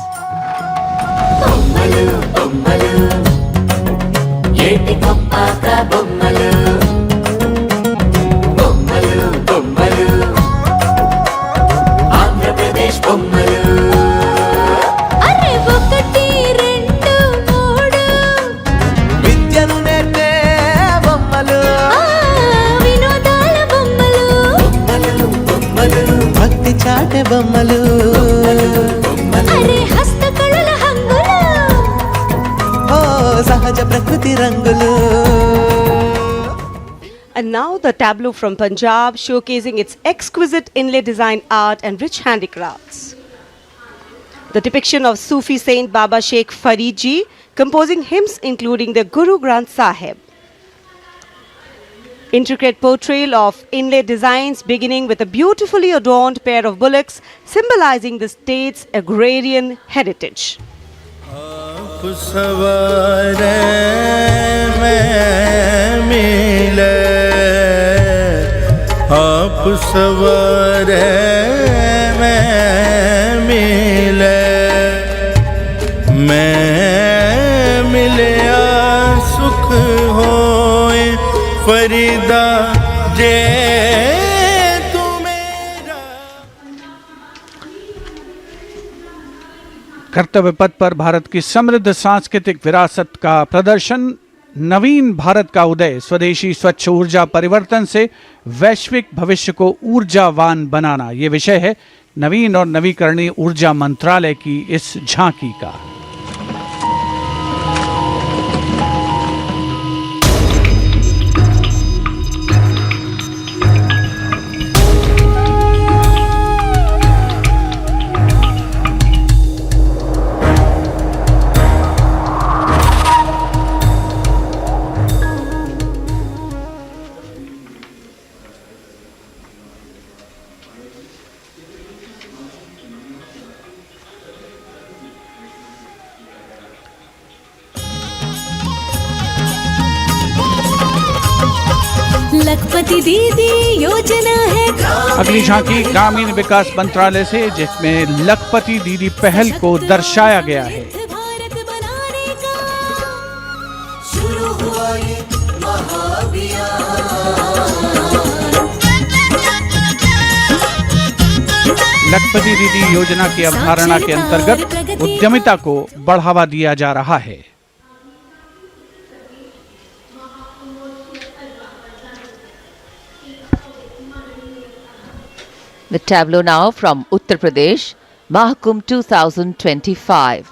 అరే ఒకటి రెండు మూడు విద్యను నేర్పే బొమ్మలు వినోదాల బొమ్మలు భక్తి చాటే బొమ్మలు అరే హస్తకళల హంగులు ఓ సహజ ప్రకృతి రంగులు. And now the tableau from Punjab showcasing its exquisite inlay design art and rich handicrafts. The depiction of Sufi Saint Baba Sheikh Farid Ji composing hymns including the Guru Granth Sahib. Intricate portrayal of inlay designs beginning with a beautifully adorned pair of bullocks symbolizing the state's agrarian heritage. सवारे में मिले आप सवारे में मिले मैं मिले सुख होए फरीदा जे तू मेरा. कर्तव्य पथ पर भारत की समृद्ध सांस्कृतिक विरासत का प्रदर्शन, नवीन भारत का उदय, स्वदेशी स्वच्छ ऊर्जा परिवर्तन से वैश्विक भविष्य को ऊर्जावान बनाना, ये विषय है नवीन और नवीकरणीय ऊर्जा मंत्रालय की इस झांकी का. लखपति दीदी योजना है। अगली झांकी ग्रामीण विकास मंत्रालय से, जिसमें लखपति दीदी पहल को दर्शाया गया है. भारत बनाने का शुरू हुआ ये लखपति दीदी योजना की अवधारणा के अंतर्गत उद्यमिता को बढ़ावा दिया जा रहा है. The tableau now from Uttar Pradesh, Mahakumbh 2025.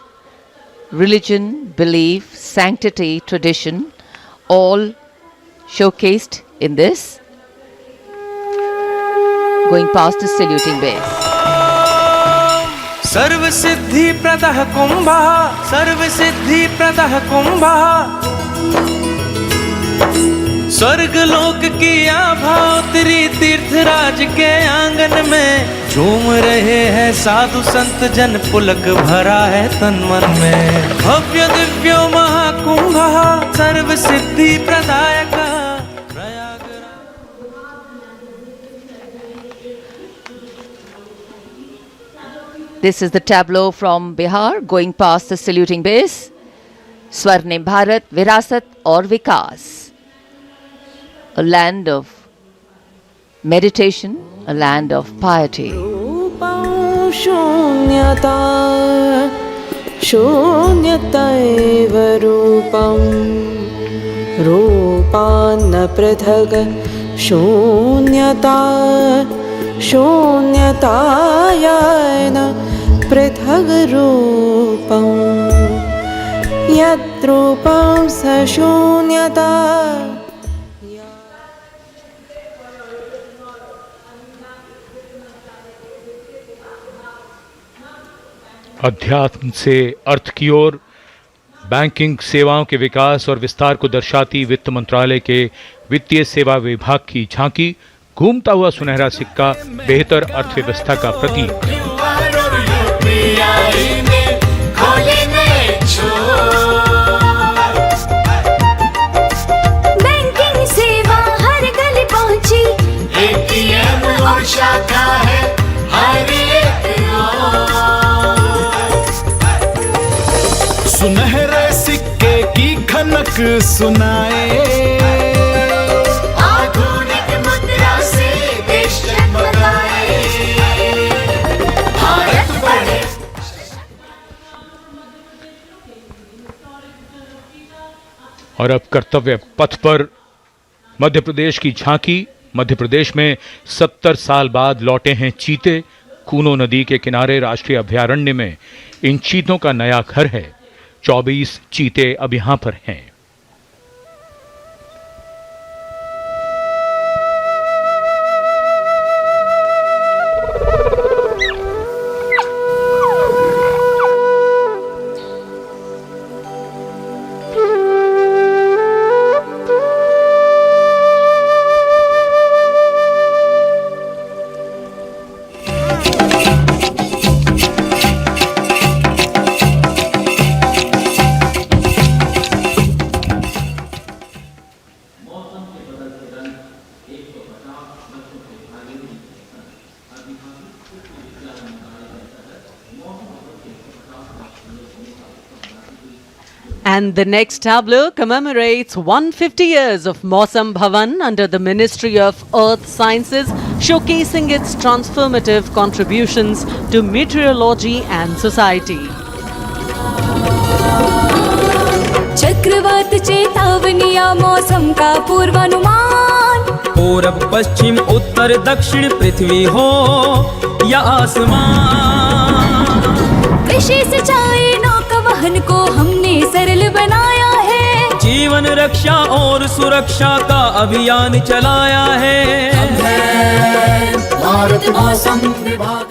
Religion, belief, sanctity, tradition, all showcased in this. Going past the saluting base. सर्व सिद्धि प्रदः कुंभः, सर्व सिद्धि प्रदः कुंभः, स्वर्ग लोक की आभा उतरी तीर्थराज के आंगन में, झूम रहे हैं साधु संत जन, पुलक भरा है तन मन में। भव्य दिव्यो महाकुंभ सर्व सिद्धि प्रदायक। This is the tableau from Bihar going past the saluting base. Swarnim Bharat, Virasat aur Vikas. A land of meditation, a land of piety. शून्यता शून्यतैव रूपं रूपान्न पृथक् शून्यता शून्यतायान पृथग् रूपं यद्रूपं स शून्यता। अध्यात्म से अर्थ की ओर बैंकिंग सेवाओं के विकास और विस्तार को दर्शाती वित्त मंत्रालय के वित्तीय सेवा विभाग की झांकी, घूमता हुआ सुनहरा सिक्का बेहतर अर्थव्यवस्था का प्रतीक। बैंकिंग सेवा हर गली पहुंची, एटीएम और शाखा है हर एक ओर। सुनहरे सिक्के की खनक सुनाए, आधुनिक मुद्रा से देश जगमगाए, भारत बढ़े। और अब कर्तव्य पथ पर मध्य प्रदेश की झांकी। मध्य प्रदेश में 70 साल बाद लौटे हैं चीते। कूनो नदी के किनारे राष्ट्रीय अभयारण्य में इन चीतों का नया घर है। 24 चीते अब यहां पर हैं। And the next tableau commemorates 150 years of Mausam Bhavan under the Ministry of Earth Sciences, showcasing its transformative contributions to meteorology and society. चक्रवात चेतावनिया मौसम का पूर्वानुमान, पूरब पश्चिम उत्तर दक्षिण पृथ्वी हो या आसमान, कृषि सिंचाई नौका वहन को हमने सरल बनाया है, जीवन रक्षा और सुरक्षा का अभियान चलाया है। भारत मौसम विभाग।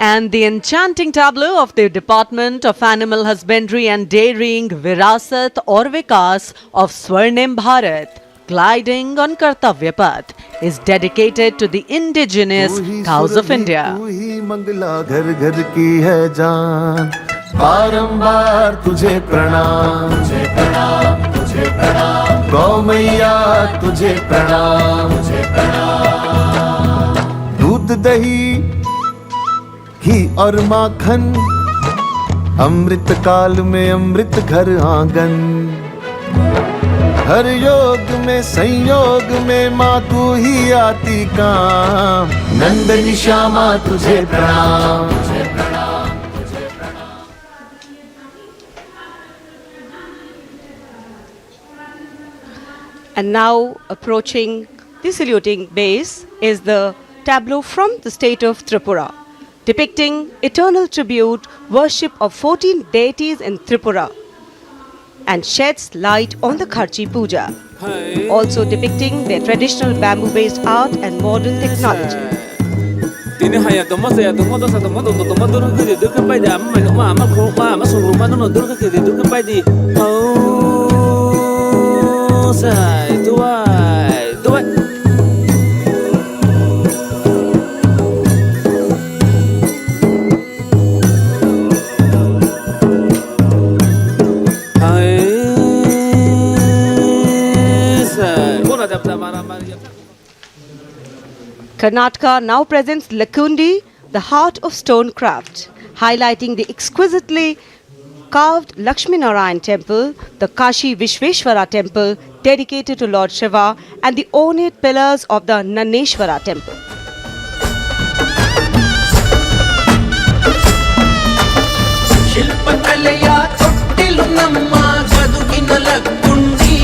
And the enchanting tableau of the Department of Animal Husbandry and Dairying, Virasat aur Vikas of Swarnim Bharat, gliding on Kartavya Path, is dedicated to the indigenous cows of India. तू ही मंगला घर घर की है जान, बारंबार तुझे प्रणाम, तुझे प्रणाम, तुझे प्रणाम, गौ मैया तुझे प्रणाम, तुझे प्रणाम। दूध दही घी और माखन, अमृत काल में अमृत घर आंगन, हर योग में संयोग में माँ तू ही आती काम, नंदनी श्यामा तुझे प्रणाम, तुझे प्रणाम, तुझे प्रणाम। And now approaching the saluting base is the tableau from the state of Tripura, depicting eternal tribute worship of 14 deities in Tripura, and sheds light on the Kharchi Puja, also depicting their traditional bamboo-based art and modern technology. ทีนี้ให้ตัวมันเสียตัวมันตัวตัวมันตัวตัวมันตัวนั้นคือเดือดขึ้นไปเดี๋ยวมันโคมามันส่งลงมาตัวนั้นตัวนั้นคือเดือดขึ้นไปดิโอ้ใส่ด้วยKarnataka now presents Lakundi, the heart of stone craft, highlighting the exquisitely carved Lakshmi Narayan temple, the Kashi Vishveshwara temple dedicated to Lord Shiva, and the ornate pillars of the Naneshwara temple. ಶಿಲ್ಪಕಲೆಯ ತೊಟ್ಟಿಲು ನಮ್ಮ ಬದುಕಿನ ಲಕ್ಕುಂಡಿ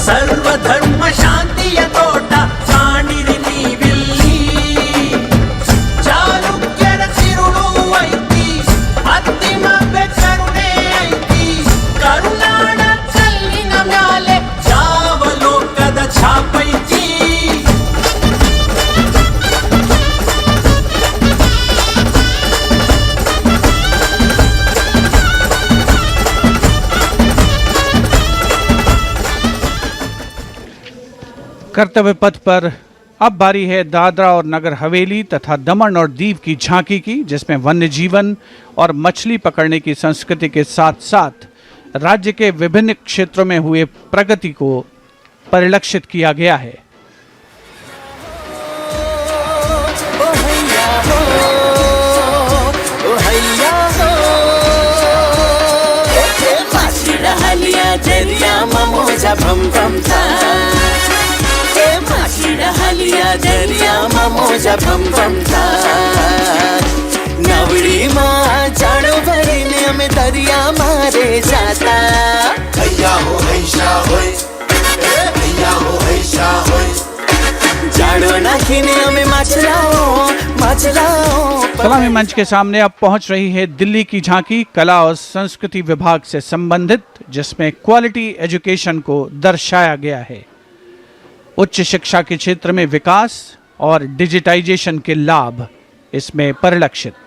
ಸರ್ವಧರ್ಮ ಶಾಂತಿಯ ತೋಟ ಕಾಣಿರಿ ನೀವಿಲ್ಲಿ ಚಾಲುಕ್ಯರ ತಿರುಳು ಐತಿ ಅಂತಿಮ ಕರುಣೆ ಐತಿ ಕರುನಾಡ ಕಲ್ಲಿನ ಮ್ಯಾಲೆ ಜಾವಲೋಕದ ಛಾಪೈತಿ कर्तव्य पथ पर अब बारी है दादरा और नगर हवेली तथा दमन और दीव की झांकी की, जिसमें वन्य जीवन और मछली पकड़ने की संस्कृति के साथ साथ राज्य के विभिन्न क्षेत्रों में हुए प्रगति को परिलक्षित किया गया है। नवड़ी माँ जानो भरीने में दरिया मारे जाता भैया हो हैशा होय भैया हो हैशा होय जानो नाखिने में मचलाओ सलामी मंच के सामने अब पहुंच रही है दिल्ली की झांकी, कला और संस्कृति विभाग से संबंधित, जिसमें क्वालिटी एजुकेशन को दर्शाया गया है। उच्च शिक्षा के क्षेत्र में विकास और डिजिटाइजेशन के लाभ इसमें परिलक्षित।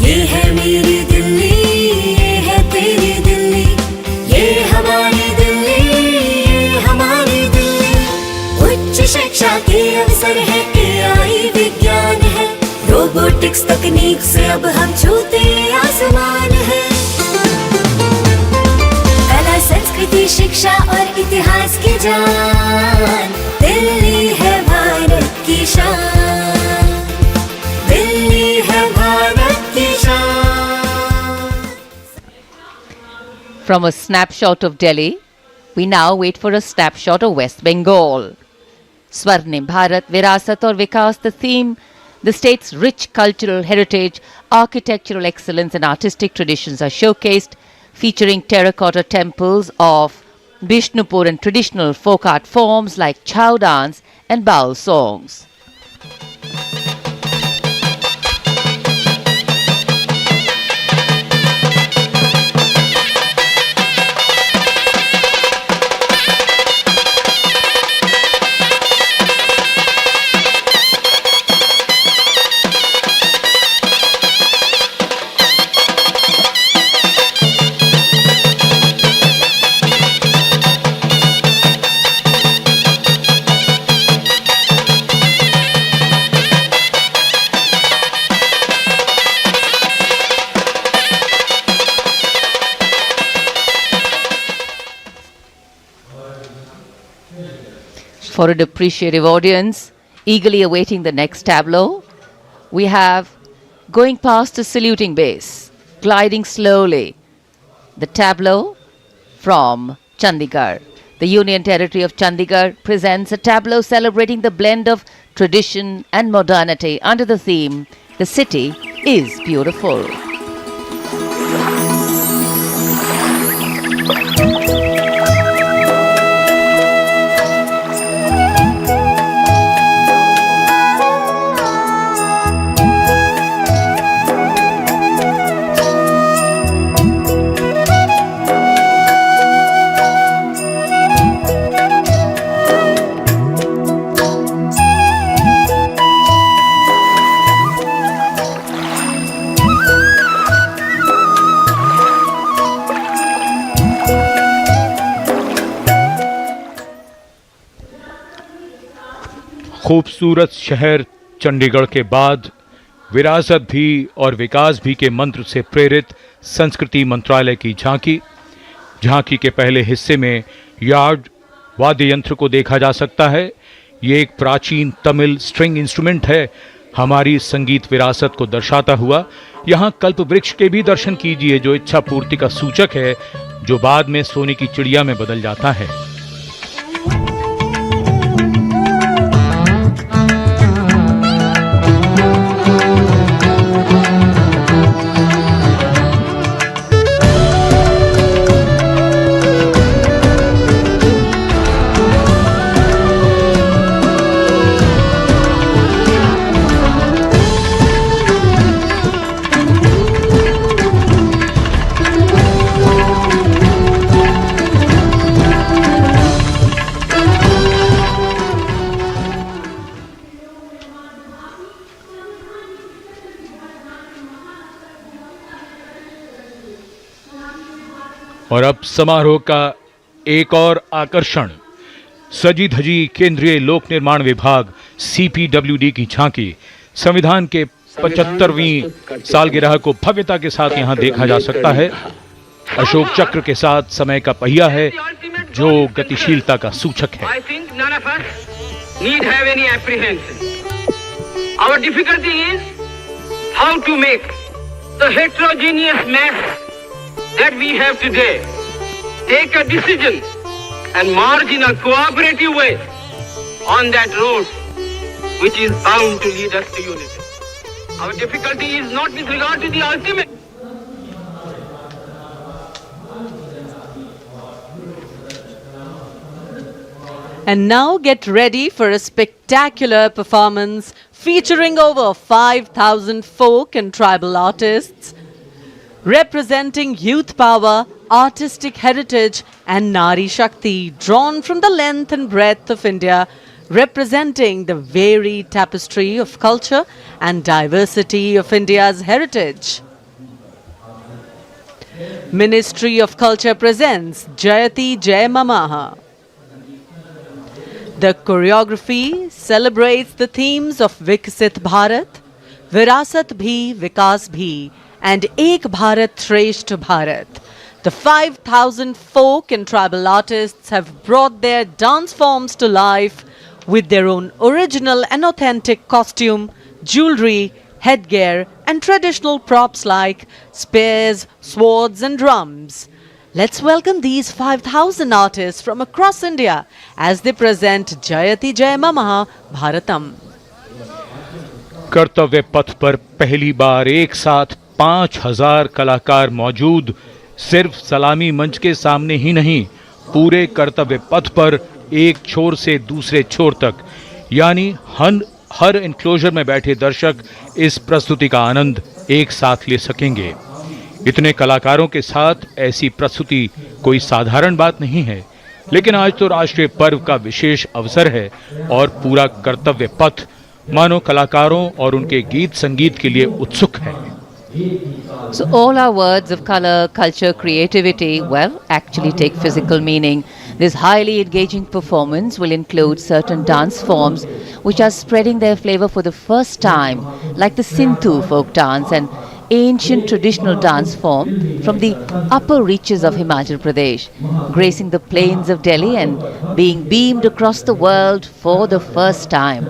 ये है मेरी दिल्ली, ये है तेरी दिल्ली, ये हमारी दिल्ली, ये हमारी दिल्ली। उच्च शिक्षा के अवसर है, AI विज्ञान है, रोबोटिक्स तकनीक से अब हम छूते आसमान है। कला संस्कृति शिक्षा और इतिहास की जान, दिल्ली है भारत की शान, दिल्ली है भारत की शान। From a snapshot of Delhi, we now wait for a snapshot of West Bengal. Swarnim Bharat, Virasat aur Vikas, the theme, the state's rich cultural heritage, architectural excellence and artistic traditions are showcased, featuring terracotta temples of Bishnupur and traditional folk art forms like chow dance and baul songs. For an appreciative audience eagerly awaiting the next tableau, we have going past a saluting base, gliding slowly, the tableau from Chandigarh. The Union Territory of Chandigarh presents a tableau celebrating the blend of tradition and modernity under the theme, "The City is Beautiful." खूबसूरत शहर चंडीगढ़ के बाद विरासत भी और विकास भी के मंत्र से प्रेरित संस्कृति मंत्रालय की झांकी के पहले हिस्से में यार्ड वाद्य यंत्र को देखा जा सकता है। ये एक प्राचीन तमिल स्ट्रिंग इंस्ट्रूमेंट है, हमारी संगीत विरासत को दर्शाता हुआ। यहाँ कल्प वृक्ष के भी दर्शन कीजिए, जो इच्छा पूर्ति का सूचक है, जो बाद में सोने की चिड़िया में बदल जाता है। और अब समारोह का एक और आकर्षण, सजी धजी केंद्रीय लोक निर्माण विभाग CPWD की झांकी। संविधान के 75वीं सालगिरह को भव्यता के साथ यहां देखा जा सकता है। अशोक चक्र के साथ समय का पहिया है, जो गतिशीलता का सूचक है। that we have today take a decision and march in a cooperative way on that road which is bound to lead us to unity. Our difficulty is not with regard to the ultimate. And now get ready for a spectacular performance featuring over 5,000 folk and tribal artists representing youth power, artistic heritage and Nari Shakti, drawn from the length and breadth of India, representing the varied tapestry of culture and diversity of India's heritage. Ministry of Culture presents Jayati Jai Mamaha. The choreography celebrates the themes of Viksit Bharat, Virasat Bhi, Vikas Bhi, and Ek Bharat Shreshth Bharat. The 5,000 folk and tribal artists have brought their dance forms to life with their own original and authentic costume, jewelry, headgear, and traditional props like spears, swords, and drums. Let's welcome these 5,000 artists from across India as they present Jayati Jai Mamaha Bharatam. कर्तव्य पथ पर पहली बार एक साथ 5,000 कलाकार मौजूद, सिर्फ सलामी मंच के सामने ही नहीं, पूरे कर्तव्य पथ पर एक छोर से दूसरे छोर तक, यानी हर एनक्लोजर में बैठे दर्शक इस प्रस्तुति का आनंद एक साथ ले सकेंगे। इतने कलाकारों के साथ ऐसी प्रस्तुति कोई साधारण बात नहीं है, लेकिन आज तो राष्ट्रीय पर्व का विशेष अवसर है और पूरा कर्तव्य पथ मानो कलाकारों और उनके गीत संगीत के लिए उत्सुक है। So all our words of color, culture, creativity, well, actually take physical meaning. This highly engaging performance will include certain dance forms which are spreading their flavor for the first time, like the Sindhu folk dance, an ancient traditional dance form from the upper reaches of Himachal Pradesh, gracing the plains of Delhi and being beamed across the world for the first time.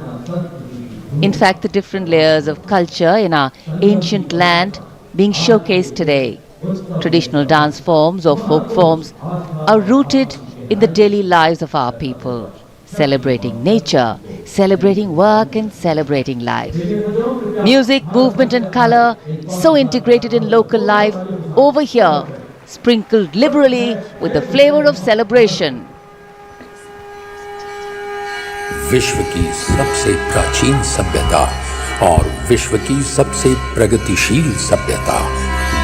In fact, the different layers of culture in our ancient land being showcased today. Traditional dance forms or folk forms are rooted in the daily lives of our people, celebrating nature, celebrating work and celebrating life. Music, movement and color so integrated in local life over here, sprinkled liberally with the flavor of celebration. विश्व की सबसे प्राचीन सभ्यता और विश्व की सबसे प्रगतिशील सभ्यता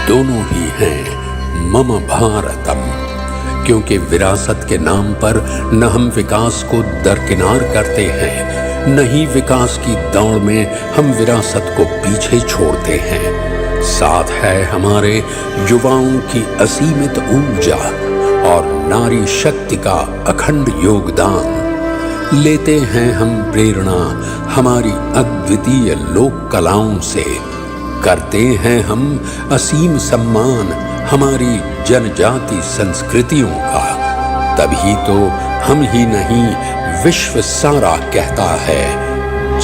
दोनों ही हैं मम भारतम, क्योंकि विरासत के नाम पर न हम विकास को दरकिनार करते हैं, न ही विकास की दौड़ में हम विरासत को पीछे छोड़ते हैं। साथ है हमारे युवाओं की असीमित ऊर्जा और नारी शक्ति का अखंड योगदान। लेते हैं हम प्रेरणा हमारी अद्वितीय लोक कलाओं से, करते हैं हम असीम सम्मान हमारी जनजाति संस्कृतियों का। तभी तो हम ही नहीं विश्व सारा कहता है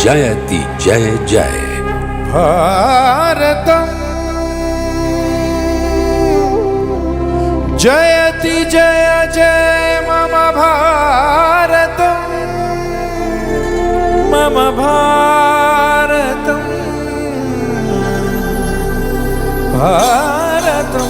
जयति जय जय भारतम जयति जय जय मम भारतम मम भारतम भारतम।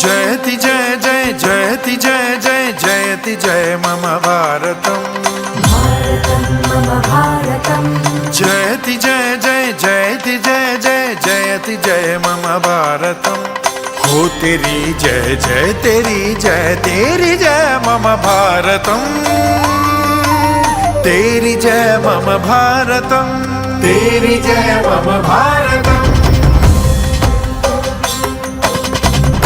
जयति जय जय जयति जय जय जयति जय मम भारतम मम भारतम। जयति जय जय जयति जय जय जयति जय मम भारतम। हो तेरी जय जय तेरी जय मम भारतम। तेरी जय मम भारतम तेरी जय मम भारतम।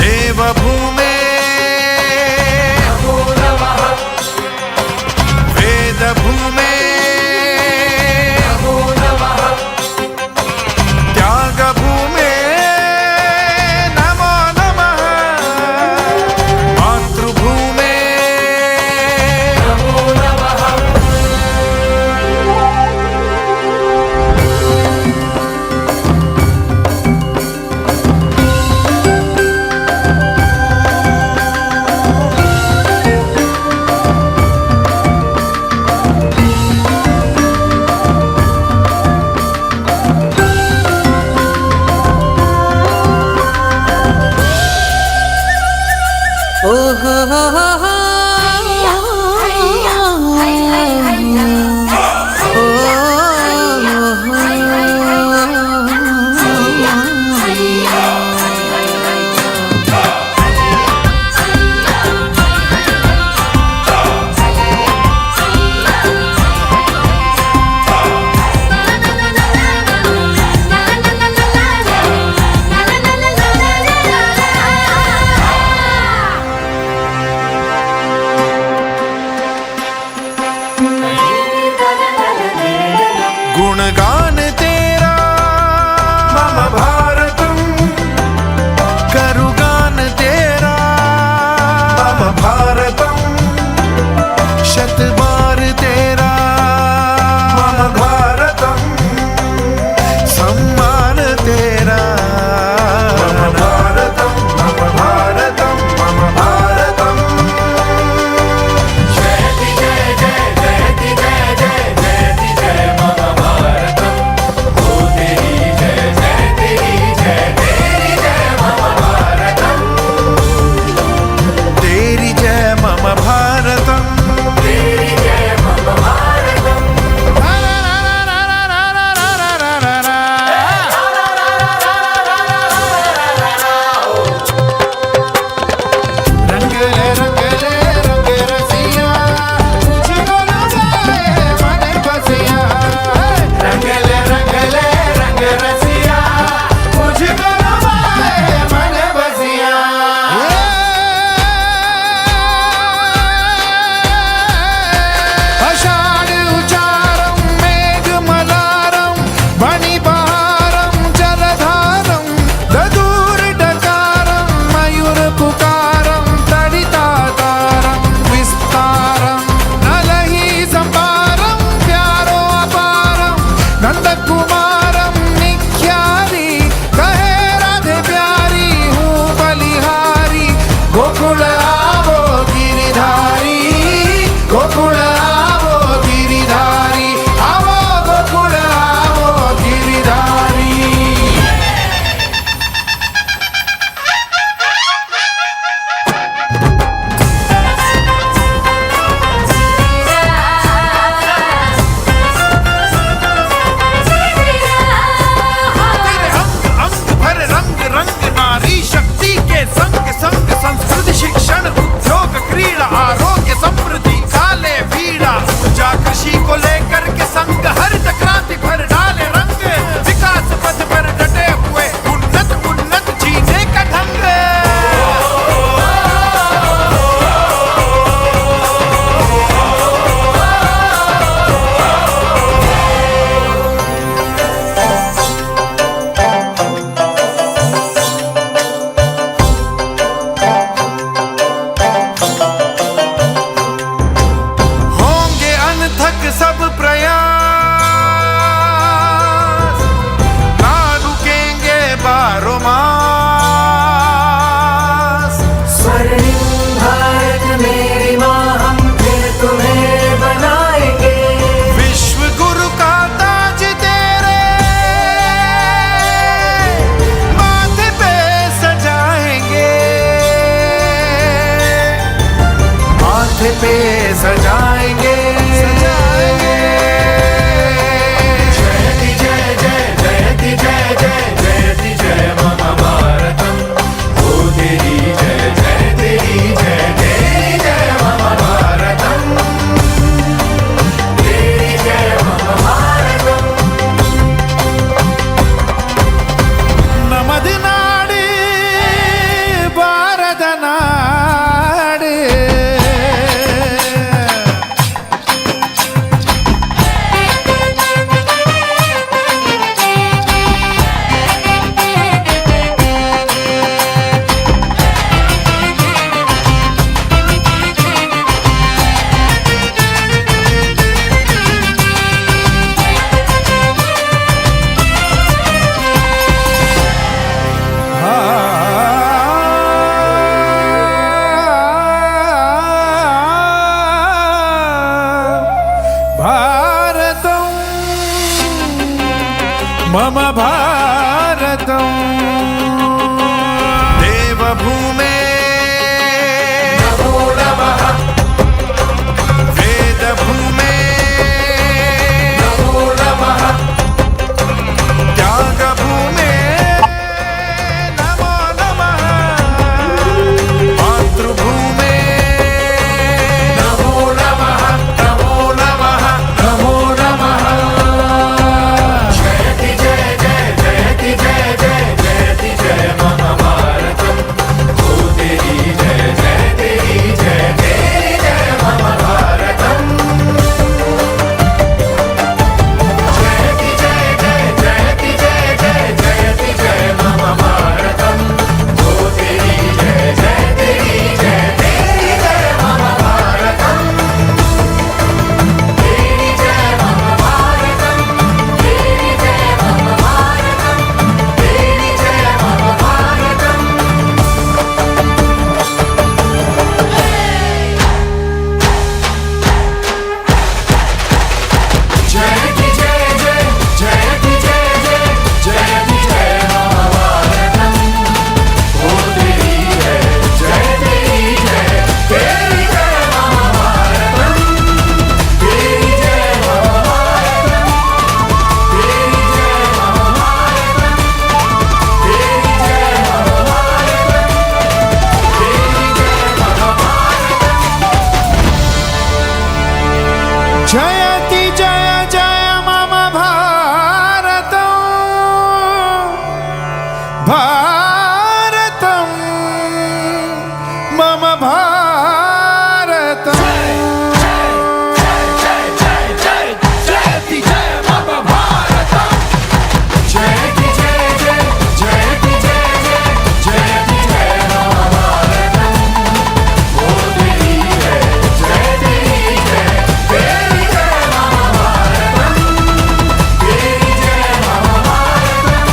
देवभूमे नमो नमः वेदभूमे नमो नमः त्यागभूमे नमो नमः मातृभूमे नमो नमः। गुणगान तेरा मम भारतम करुगान तेरा मम भारतम शतबार तेरा मम भारतम सम्मान तेरा मम भारतम मम भारतम मम भारतम। जयति जय जय जयति जय जय जयति जय मम भारतम। हो तेरी जय जय तेरी जय मम भारतम। तेरी जय माथे पे सजाएंगे जयति जय जय जयति जय जय जयति जय मम भारतम ओ तेरी जय जय तेरी जय तेरी जय मम भारतम तेरी जय मम भारतम नमद नाडे भारत नाडे भारतम मम भारतम देवभूमे नमो नमः वेदभूमे नमो नमः त्यागभूमे नमो नमः मातृभूमे नमो नमः नमो नमः नमो नमः जयति जय जय जयति जय जय जयति जय मम भारतम ओ तेरी जय जय तेरी जय तेरी जय मम भारतम जयति जय जय जयति जय जय जयति जय मम भारतम ओ तेरी जय जय तेरी जय तेरी जय मम भारतम तेरी जय मम भारतम तेरी जय मम भारतम तेरी जय मम भारतम जयति जय जय जयति जय जय जयति जय मम भारतम ओ तेरी जय जय तेरी जय तेरी जय मम भारतम तेरी जय मम भारतम तेरी जय मम भारतम तेरी जय मम भारतम तेरी जय मम भारतम जयति जय जय मम भारतम भारतम मम भारतम जयति जय मम भारतम जयति जय जय जयति जय जय जयति जय मम भारतम ओ तेरी जय जय तेरी जय तेरी जय मम भारतम तेरी जय मम Bharatam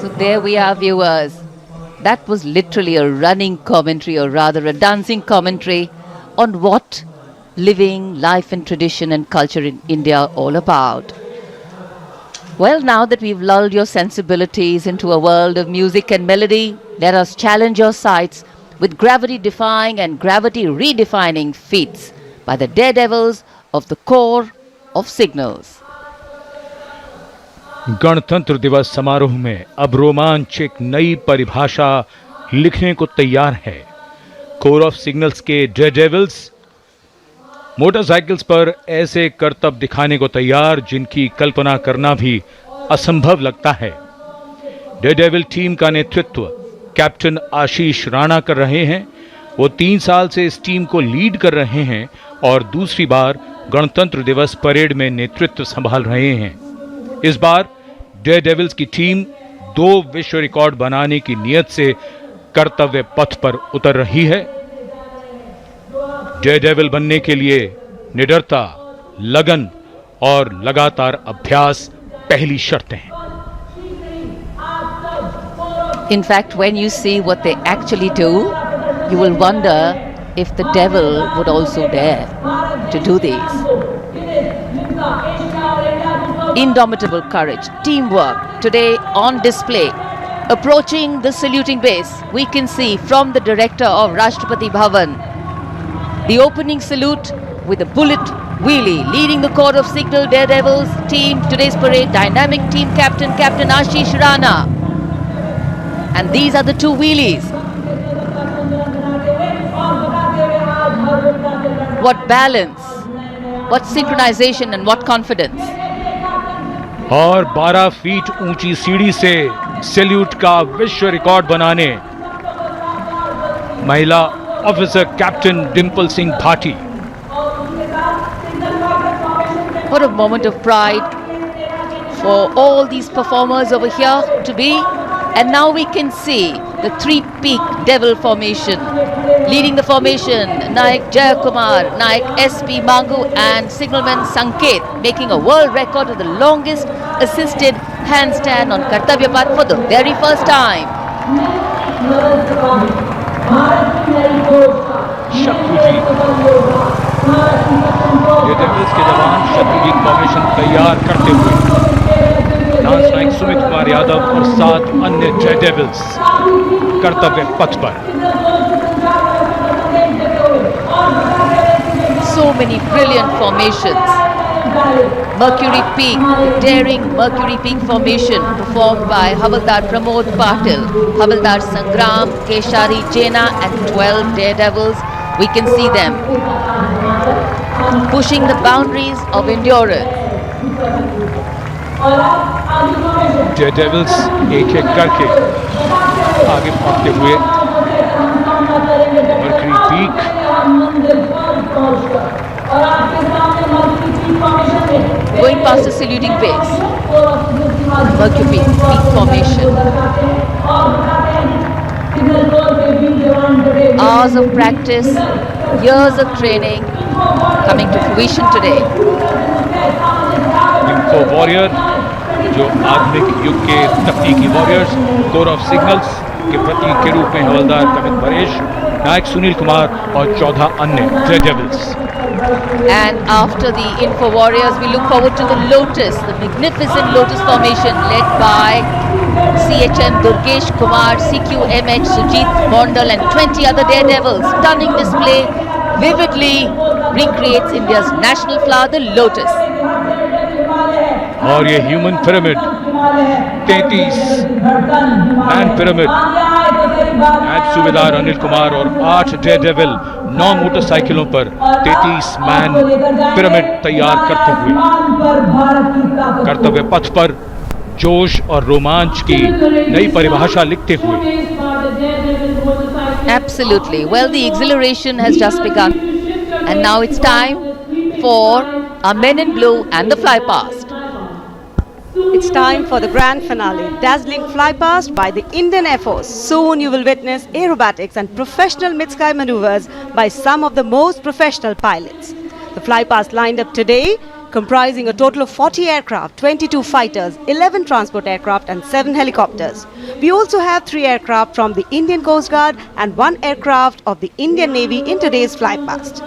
So there we are, viewers. That was literally a running commentary, or rather a dancing commentary, on what living, life and tradition and culture in India are all about. Well, now that we've lulled your sensibilities into a world of music and melody, let us challenge your sights with gravity-defying and gravity-redefining feats by the daredevils of the Corps of Signals. गणतंत्र दिवस समारोह में अब रोमांच एक नई परिभाषा लिखने को तैयार है। कोर ऑफ सिग्नल्स के डेयरडेविल्स मोटरसाइकिल्स पर ऐसे करतब दिखाने को तैयार जिनकी कल्पना करना भी असंभव लगता है। डेयरडेविल टीम का नेतृत्व कैप्टन आशीष राणा कर रहे हैं। वो 3 साल से इस टीम को लीड कर रहे हैं और दूसरी बार गणतंत्र दिवस परेड में नेतृत्व संभाल रहे हैं। इस बार डेयरडेविल्स की टीम 2 विश्व रिकॉर्ड बनाने की नियत से कर्तव्य पथ पर उतर रही है। डेयरडेविल बनने के लिए निडरता, लगन और लगातार अभ्यास पहली शर्तें हैं। In fact, when you see what they actually do, you will wonder if the devil would also dare to do these. Indomitable courage, teamwork today on display. Approaching the saluting base, we can see from the director of Rashtrapati Bhavan the opening salute with a bullet wheelie, leading the corps of Signal Daredevils team. Today's parade, dynamic team captain, Captain Ashish Rana. And these are the two wheelies. What balance, what synchronization and what confidence. और 12 feet ऊंची सीढ़ी से salute का विश्व record बनाने महिला officer captain Dimple Singh Bhati. What a moment of pride for all these performers over here to be. And now we can see the three-peak devil formation. Leading the formation, Naik Jayakumar, Naik SP Mangu and signalman Sanket, making a world record of the longest assisted handstand on Kartavya Path for the very first time. Shatrujeet, ये devils के जवान Shatrujeet formation तैयार करते हुए lance naik Sumit Kumar Yadav और 7 अन्य जय devils कर्तव्य पथ पर. So many brilliant formations. Mercury Peak, the daring Mercury Peak formation performed by Havaldar Pramod Patil, Havaldar Sangram, Keshari Jena and 12 daredevils. We can see them pushing the boundaries of endurance. जय devils एक एक करके आगे बढ़ते हुए mercury peak going past the saluting base. Mercury Peak formation. Hours of practice, years of training coming to fruition today. Info warrior जो आधुनिक युग के तकनीकी वॉरियर्स, कोर ऑफ सिग्नल्स के प्रतीक के रूप में हवलदार कमित परेश, नायक सुनील कुमार और 14 अन्य जय devils. And after the Info Warriors, we look forward to the Lotus, the magnificent Lotus formation led by CHM Durgesh Kumar, CQMH Sujit Mondal and 20 other daredevils. Stunning display vividly recreates India's national flower, the Lotus. और ये human pyramid 33 man pyramid, नायब सूबेदार अनिल कुमार और 8 Daredevil 9 मोटरसाइकिलों पर 33 man pyramid तैयार करते हुए कर्तव्य पथ पर जोश और रोमांच की नई परिभाषा लिखते हुए. Absolutely. Well, the exhilaration has just begun. And now it's time for our men in blue and the fly past. It's time for the grand finale, dazzling fly past by the Indian Air Force. Soon you will witness aerobatics and professional mid-sky maneuvers by some of the most professional pilots. The fly past lined up today comprising a total of 40 aircraft, 22 fighters, 11 transport aircraft and 7 helicopters. We also have 3 aircraft from the Indian Coast Guard and 1 aircraft of the Indian Navy in today's fly past.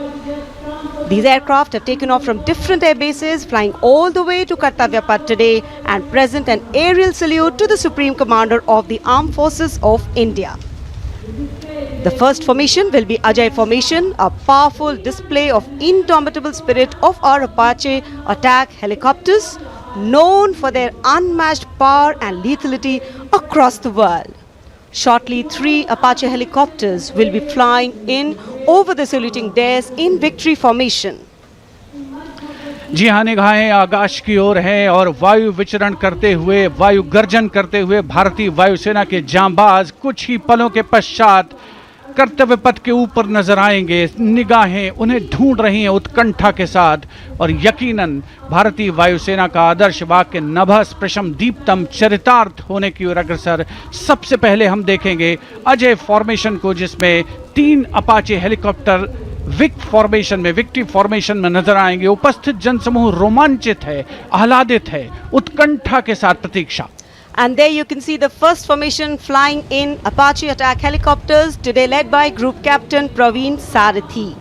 These aircraft have taken off from different air bases, flying all the way to Kartavya Path today and present an aerial salute to the Supreme Commander of the Armed Forces of India. The first formation will be Ajay Formation, a powerful display of indomitable spirit of our Apache attack helicopters, known for their unmatched power and lethality across the world. Shortly, 3 Apache helicopters will be flying in over the saluting dais in victory formation. जी हाँ, निगाहें आकाश की ओर हैं और वायु विचरण करते हुए, वायु गर्जन करते हुए भारतीय वायुसेना के जांबाज कुछ ही पलों के पश्चात कर्तव्य पथ के ऊपर नजर आएंगे. निगाहें उन्हें ढूंढ रही हैं उत्कंठा के साथ और यकीनन भारतीय वायुसेना का आदर्श वाक्य नभः स्पृशम दीप्तम चरितार्थ होने की ओर अग्रसर. सबसे पहले हम देखेंगे अजय फॉर्मेशन को, जिसमें 3 अपाचे हेलीकॉप्टर विक्ट्री फॉर्मेशन में नजर आएंगे. उपस्थित जनसमूह रोमांचित है, आह्लादित है, उत्कंठा के साथ प्रतीक्षा. And there you can see the first formation flying in Apache attack helicopters, today led by Group Captain Praveen Sarathi.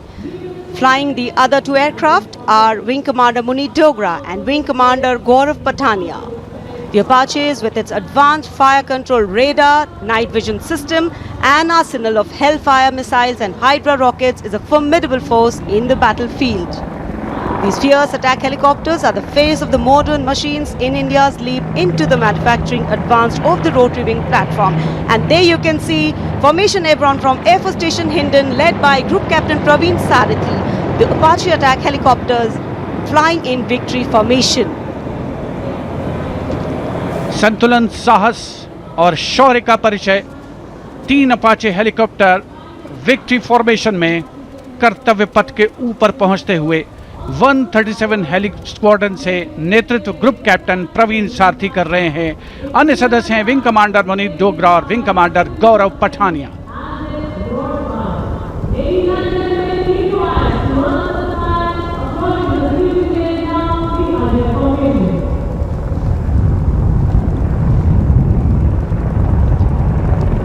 Flying the other two aircraft are Wing Commander Munit Dogra and Wing Commander Gaurav Patania. The Apaches, with its advanced fire control radar, night vision system and arsenal of Hellfire missiles and Hydra rockets, is a formidable force in the battlefield. These fierce attack helicopters are the face of the modern machines in India's leap into the manufacturing advance of the rotary wing platform. And there you can see Formation Airborne from Air Force Station Hindon, led by Group Captain Praveen Sarathi. The Apache attack helicopters flying in victory formation. संतुलन, साहस और शौर्य का परिचय 3 Apache helicopter victory formation में कर्तव्य पथ के ऊपर पहुंचते हुए 137 हेली स्क्वाड्रन से नेतृत्व ग्रुप कैप्टन प्रवीण सारथी कर रहे हैं। अन्य सदस्य हैं विंग कमांडर मुनीत डोगरा और wing commander Gaurav Pathania.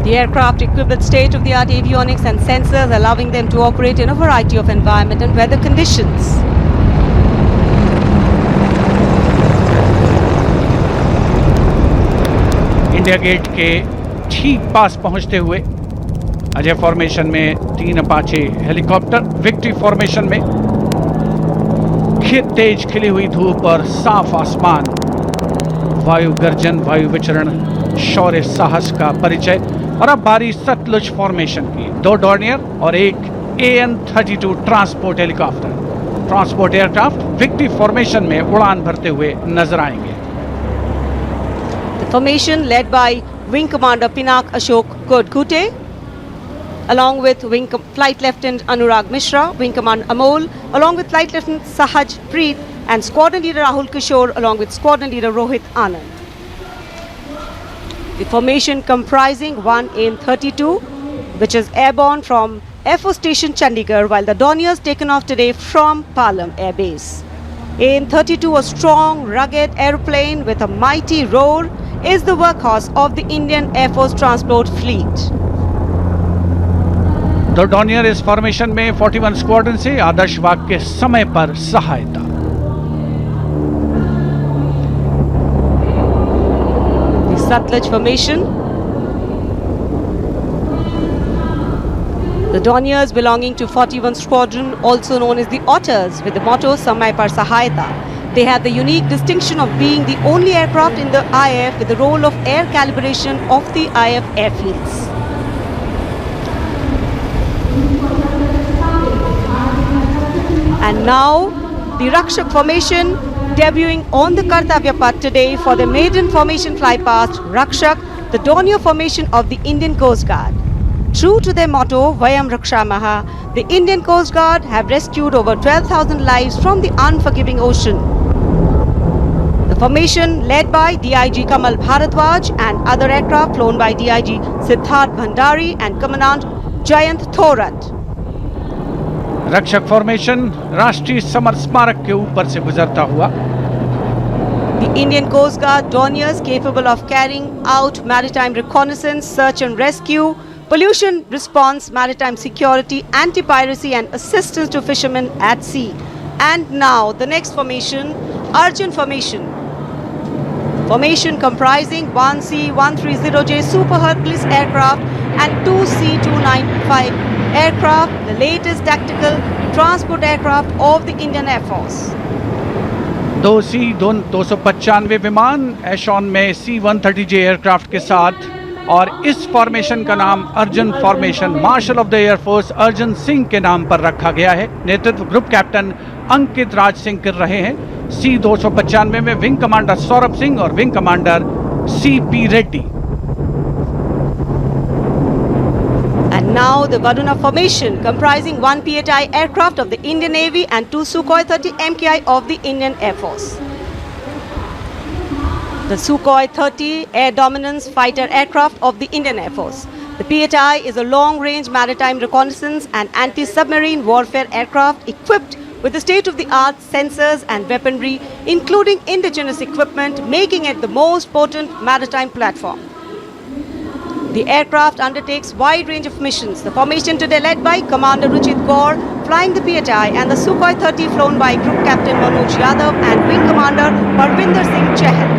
The aircraft equipped with state-of-the-art avionics and sensors, allowing them to operate in a variety of environment and weather conditions. India gate के ठीक पास पहुंचते हुए अजय फॉर्मेशन में 3 अपाचे हेलीकॉप्टर विक्ट्री फॉर्मेशन में तेज खिली हुई धूप और साफ आसमान, वायु गर्जन, वायु विचरण, शौर्य साहस का परिचय। और अब बारी सतलुज फॉर्मेशन की। 2 डॉर्नियर और एक AN-32 transport helicopter, transport aircraft victory formation में उड़ान भरते हुए नजर आएंगे। The formation led by Wing Commander Pinak Ashok Kodkute, along with Flight Lieutenant Anurag Mishra, Wing Commander Amol, along with Flight Lieutenant Sahaj Preet, and Squadron Leader Rahul Kishore, along with Squadron Leader Rohit Anand. The formation comprising 1 AN-32, which is airborne from Air Force Station Chandigarh, while the Dorniers taken off today from Palam Air Base. AN-32, a strong, rugged aeroplane with a mighty roar, is the workhorse of the Indian Air Force Transport Fleet. दो Dornier इस formation में 41 squadron से आदर्श वाक के समय पर सहायता। Satluj formation. The Dorniers belonging to 41 Squadron, also known as the Otters, with the motto Samay Par Sahayata. They have the unique distinction of being the only aircraft in the IF with the role of air calibration of the IF airfields. And now the Rakshak formation, debuting on the Kartavya Path today for the maiden formation flypast, Rakshak, the Dornier formation of the Indian Coast Guard. True to their motto, Vayam Rakshamaha, the Indian Coast Guard have rescued over 12,000 lives from the unforgiving ocean. The formation led by DIG Kamal Bharadwaj and other aircraft flown by DIG Siddharth Bhandari and Commandant Jayant Thorat. रक्षक formation राष्ट्रीय summer स्मारक के ऊपर से गुजरता हुआ। The Indian Coast Guard Dorniers capable of carrying out maritime reconnaissance, search and rescue, pollution response, maritime security, anti-piracy and assistance to fishermen at sea. And now the next formation, Arjun formation. Formation comprising 1 C-130J Super Hercules aircraft and 2 C-295 aircraft, the latest tactical transport aircraft of the Indian Air Force. 2 C-295 विमान एशॉन में C-130J aircraft के साथ, और इस formation का नाम Arjun formation marshal of the air force Arjun Singh के नाम पर रखा गया है। नेतृत्व ग्रुप कैप्टन अंकित राज सिंह कर रहे हैं। C-295 में विंग कमांडर सौरभ सिंह और wing commander CP Reddy. And now the Varuna formation comprising 1 P-8I aircraft of the Indian Navy and 2 Sukhoi 30 MKI of the Indian Air Force. The Sukhoi 30 air dominance fighter aircraft of the Indian Air Force. The P-8I is a long-range maritime reconnaissance and anti-submarine warfare aircraft equipped with the state-of-the-art sensors and weaponry, including indigenous equipment, making it the most potent maritime platform. The aircraft undertakes wide range of missions. The formation today led by Commander Ruchit Kaur, flying the P-8I, and the Sukhoi 30 flown by Group Captain Manoj Yadav and Wing Commander Parvinder Singh Chahal.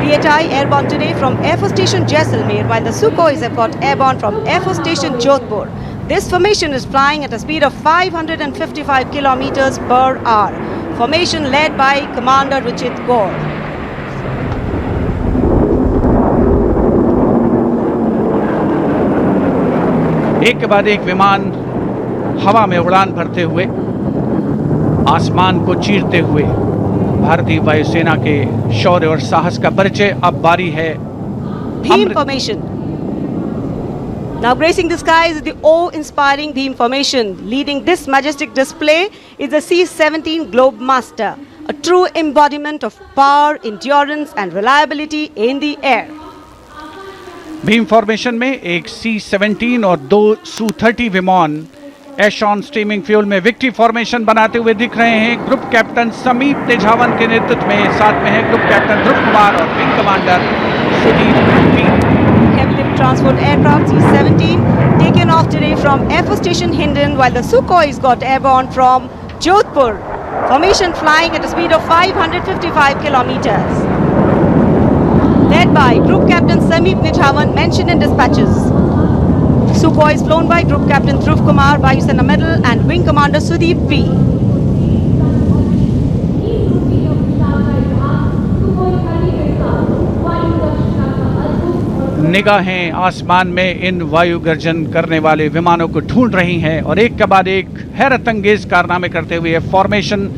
P-8I airborne today from Air Force Station Jaisalmer, while the Sukhois have got airborne from Air Force Station Jodhpur. This formation is flying at a speed of 555 kilometers per hour. Formation led by Commander Ruchit Kaur. एक के बाद एक विमान हवा में उड़ान भरते हुए, आसमान को चीरते हुए भारतीय वायुसेना के शौर्य और साहस का परिचय। अब बारी है Beam formation. Now gracing the skies is the awe-inspiring beam formation. Leading this majestic display is the C-17 Globemaster, a true embodiment of power, endurance and reliability in the air. Bhim formation में एक C-17 और 2 Su-30 विमान एशॉन steaming fuel में victory formation बनाते हुए दिख रहे हैं। ग्रुप कैप्टन समीप तेजावन के नेतृत्व में साथ में है ग्रुप कैप्टन ध्रुव कुमार और wing commander Sudeep P. Heavy lift transport aircraft C-17 taken off today from Air Force Station Hindon, while the Sukhois got airborne from Jodhpur. Formation flying at a speed of 555 kilometers. Led by Group Captain Sameep Nithawan, mentioned in dispatches. Sukhoi is flown by Group Captain Dhruv Kumar, Vayusena Medal, and Wing Commander Sudeep P. निगाहें आसमान में इन वायु गर्जन करने वाले विमानों को ढूंढ रही हैं और एक के बाद एक हैरत अंगेज कारनामे करते हुए फॉर्मेशन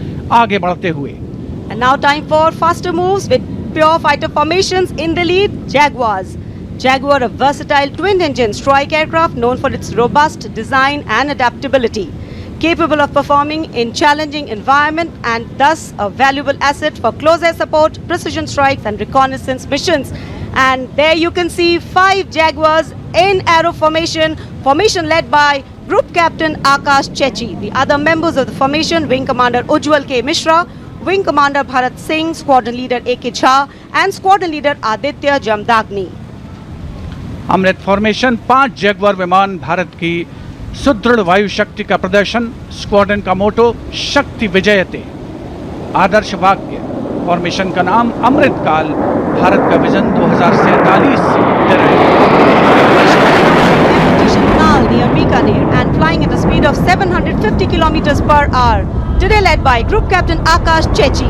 आगे बढ़ते हुए। And now time for faster moves with pure fighter formations. In the lead, Jaguars. Jaguar, a versatile twin-engine strike aircraft known for its robust design and adaptability, capable of performing in challenging environment and thus a valuable asset for close air support, precision strikes and reconnaissance missions. And there you can see 5 Jaguars in arrow formation, formation led by Group Captain Akash Chechi. The other members of the formation, Wing Commander Ujjwal K. Mishra, Wing Commander Bharat Singh, Squadron Leader A.K. Jha and Squadron Leader Aditya Jamdagni. Amrit formation 5 Jaguar विमान, भारत की सुदृढ़ वायु शक्ति का प्रदर्शन। Squadron का मोटो शक्ति विजयते, आदर्श वाक्य। फॉर्मेशन का नाम अमृत काल, भारत का vision 2047 near Bikaner and flying at a speed of 750 kilometers per hour. Today led by Group Captain Akash Chechi.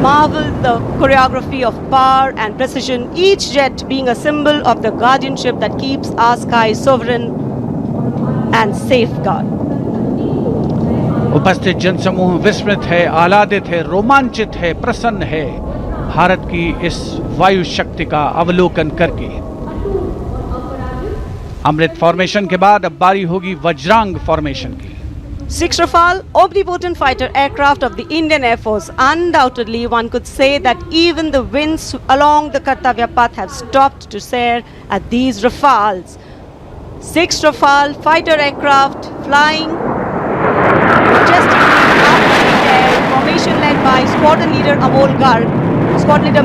Marvel the choreography of power and precision, each jet being a symbol of the guardianship that keeps our sky sovereign and safeguard. उपस्थित जनसमूह विस्मित है, आह्लादित है, रोमांचित है, प्रसन्न है भारत की इस वायु शक्ति का अवलोकन करके। अमृत फॉर्मेशन के बाद अब बारी होगी वज्रांग फॉर्मेशन की। 6 Rafale, omnipotent fighter aircraft of the Indian Air Force. Undoubtedly, one could say that even the winds along the Kartavya path have stopped to stare at these Rafales. 6 Rafale fighter aircraft flying majestically up in the air. Formation led by Squadron Leader Amol Garg, Squadron Leader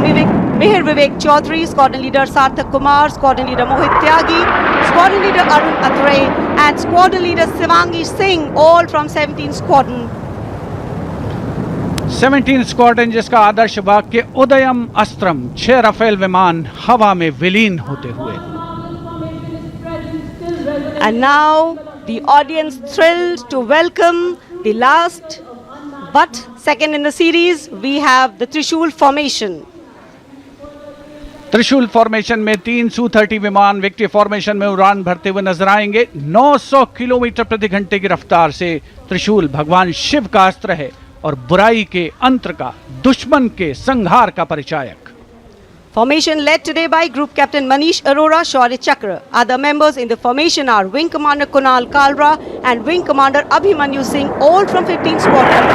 Mihir Vivek Chaudhary, Squadron Leader Sarthak Kumar, Squadron Leader Mohit Tyagi, Squadron Leader Arun Atre and Squadron Leader Sivangi Singh, all from 17 Squadron. 17 squadron जिसका आदर्श वाक्य उदयम अस्त्रम, 6 Rafale विमान हवा में विलीन होते हुए। And now the audience thrilled to welcome the last but second in the series. We have the Trishul formation. त्रिशूल formation में 3 Su-30 विमान विक्ट्री फॉर्मेशन में उड़ान भरते हुए नजर आएंगे। 900 किलोमीटर प्रति घंटे की रफ्तार से त्रिशूल भगवान शिव का अस्त्र है और बुराई के अंत का, दुश्मन के संहार का परिचायक। Formation led today by Group Captain Manish Arora, Shaurya Chakra. Other members in the formation are Wing Commander Kunal Kalra and Wing Commander Abhimanyu Singh, all from 15 Squadron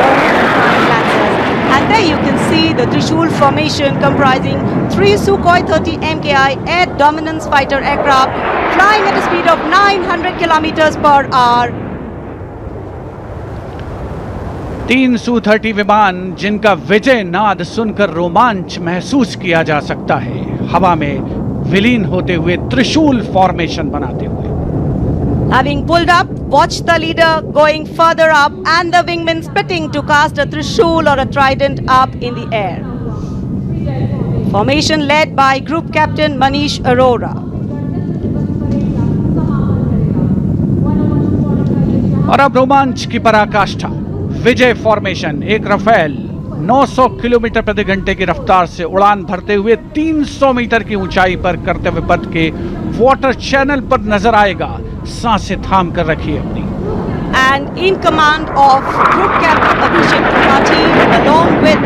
Lancers. And there you can see the Trishul formation comprising 3 Sukhoi 30 MKI air dominance fighter aircraft flying at a speed of 900 kilometers per hour. 3 Su-30 विमान जिनका विजय नाद सुनकर रोमांच महसूस किया जा सकता है, हवा में विलीन होते हुए त्रिशूल फॉर्मेशन बनाते हुए. Having pulled up, watch the leader going further up and the wingmen spitting to cast a Trishul or a trident up in the air. Formation led by Group Captain Manish Arora. और अब रोमांच की पराकाष्ठा. विजय formation एक Rafale 900 kilometre प्रति घंटे की रफ्तार से उड़ान भरते हुए 300 मीटर की ऊंचाई पर कर्तव्य पथ के वाटर चैनल पर नजर आएगा. सांसें थाम कर रखिए अपनी. And in command of Group Captain Abhishek Tripathi along with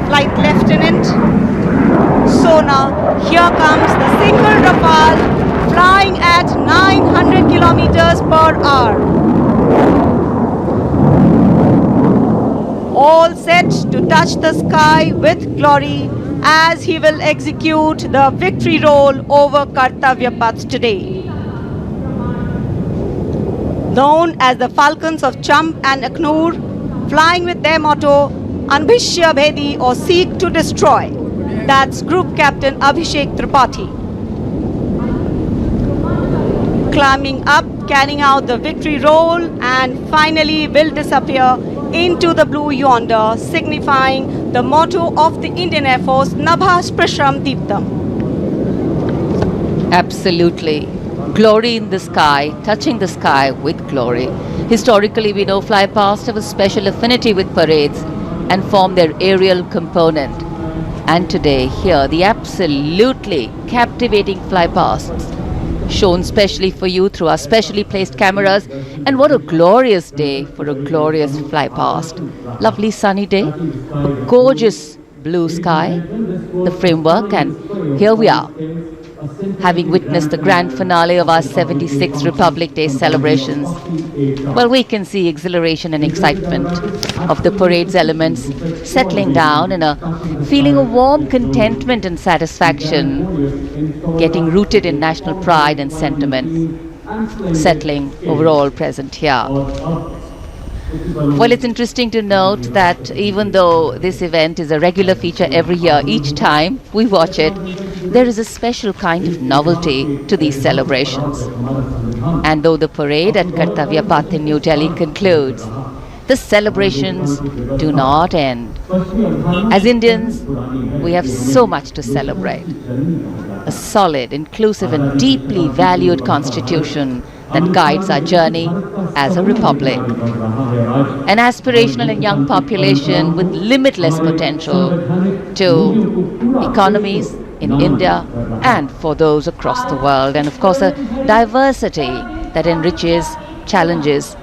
Flight Lieutenant Sona, here comes the single Rafale flying at 900 kilometers per hour. All set to touch the sky with glory as he will execute the victory roll over Kartavya Path today. Known as the Falcons of Champ and Aknoor, flying with their motto Anbhishya Bhedi or Seek to Destroy. That's Group Captain Abhishek Tripathi. Climbing up, carrying out the victory roll and finally will disappear into the blue yonder, signifying the motto of the Indian Air Force, Nabha Sprasham Deeptam. Absolutely. Glory in the sky, touching the sky with glory. Historically, we know fly past have a special affinity with parades and form their aerial component. And today, here, the absolutely captivating fly pasts shown specially for you through our specially placed cameras. And what a glorious day for a glorious fly past. Lovely sunny day, a gorgeous blue sky, the framework, and here we are, having witnessed the grand finale of our 76th Republic Day celebrations. Well, we can see exhilaration and excitement of the parade's elements settling down in a feeling of warm contentment and satisfaction, getting rooted in national pride and sentiment, settling overall present here. Well, it's interesting to note that even though this event is a regular feature every year, each time we watch it, there is a special kind of novelty to these celebrations. And though the parade at Kartavya Path in New Delhi concludes, the celebrations do not end. As Indians, we have so much to celebrate. A solid, inclusive and deeply valued constitution that guides our journey as a republic. An aspirational and young population with limitless potential to economies in India and for those across the world. And of course, a diversity that enriches, challenges,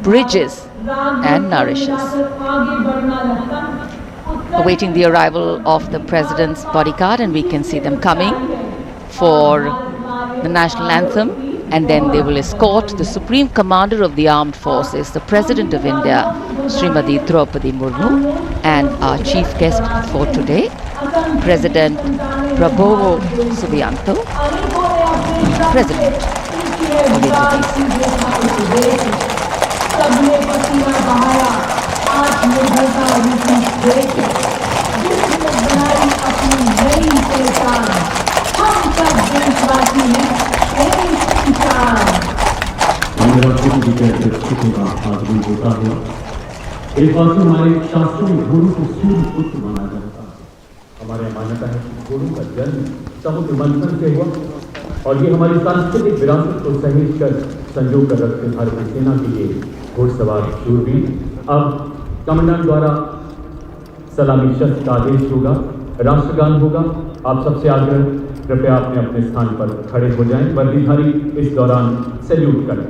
bridges and nourishes. Awaiting the arrival of the President's bodyguard, and we can see them coming for the national anthem. And then they will escort the Supreme Commander of the Armed Forces, the President of India, Srimati Draupadi Murmu, and our chief guest for today, President Prabowo Subianto, President of Indonesia. एक हमारे शास्त्रों में घोड़ों को सूर्य पुत्र माना जाता है. हमारे मान्यता है कि घोड़ों का जन्म समुद्र मंथन से हुआ और ये हमारी सांस्कृतिक विरासत को सहेज कर संजो कर रखते भारतीय सेना के लिए घुड़सवार शूरवीर. अब कमांडेंट द्वारा सलामी शस्त्र का आदेश होगा, राष्ट्रगान होगा. आप सबसे आग्रह, कृपया अपने अपने स्थान पर खड़े हो जाएं. वर्दीधारी इस दौरान सैल्यूट करें.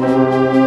Thank you.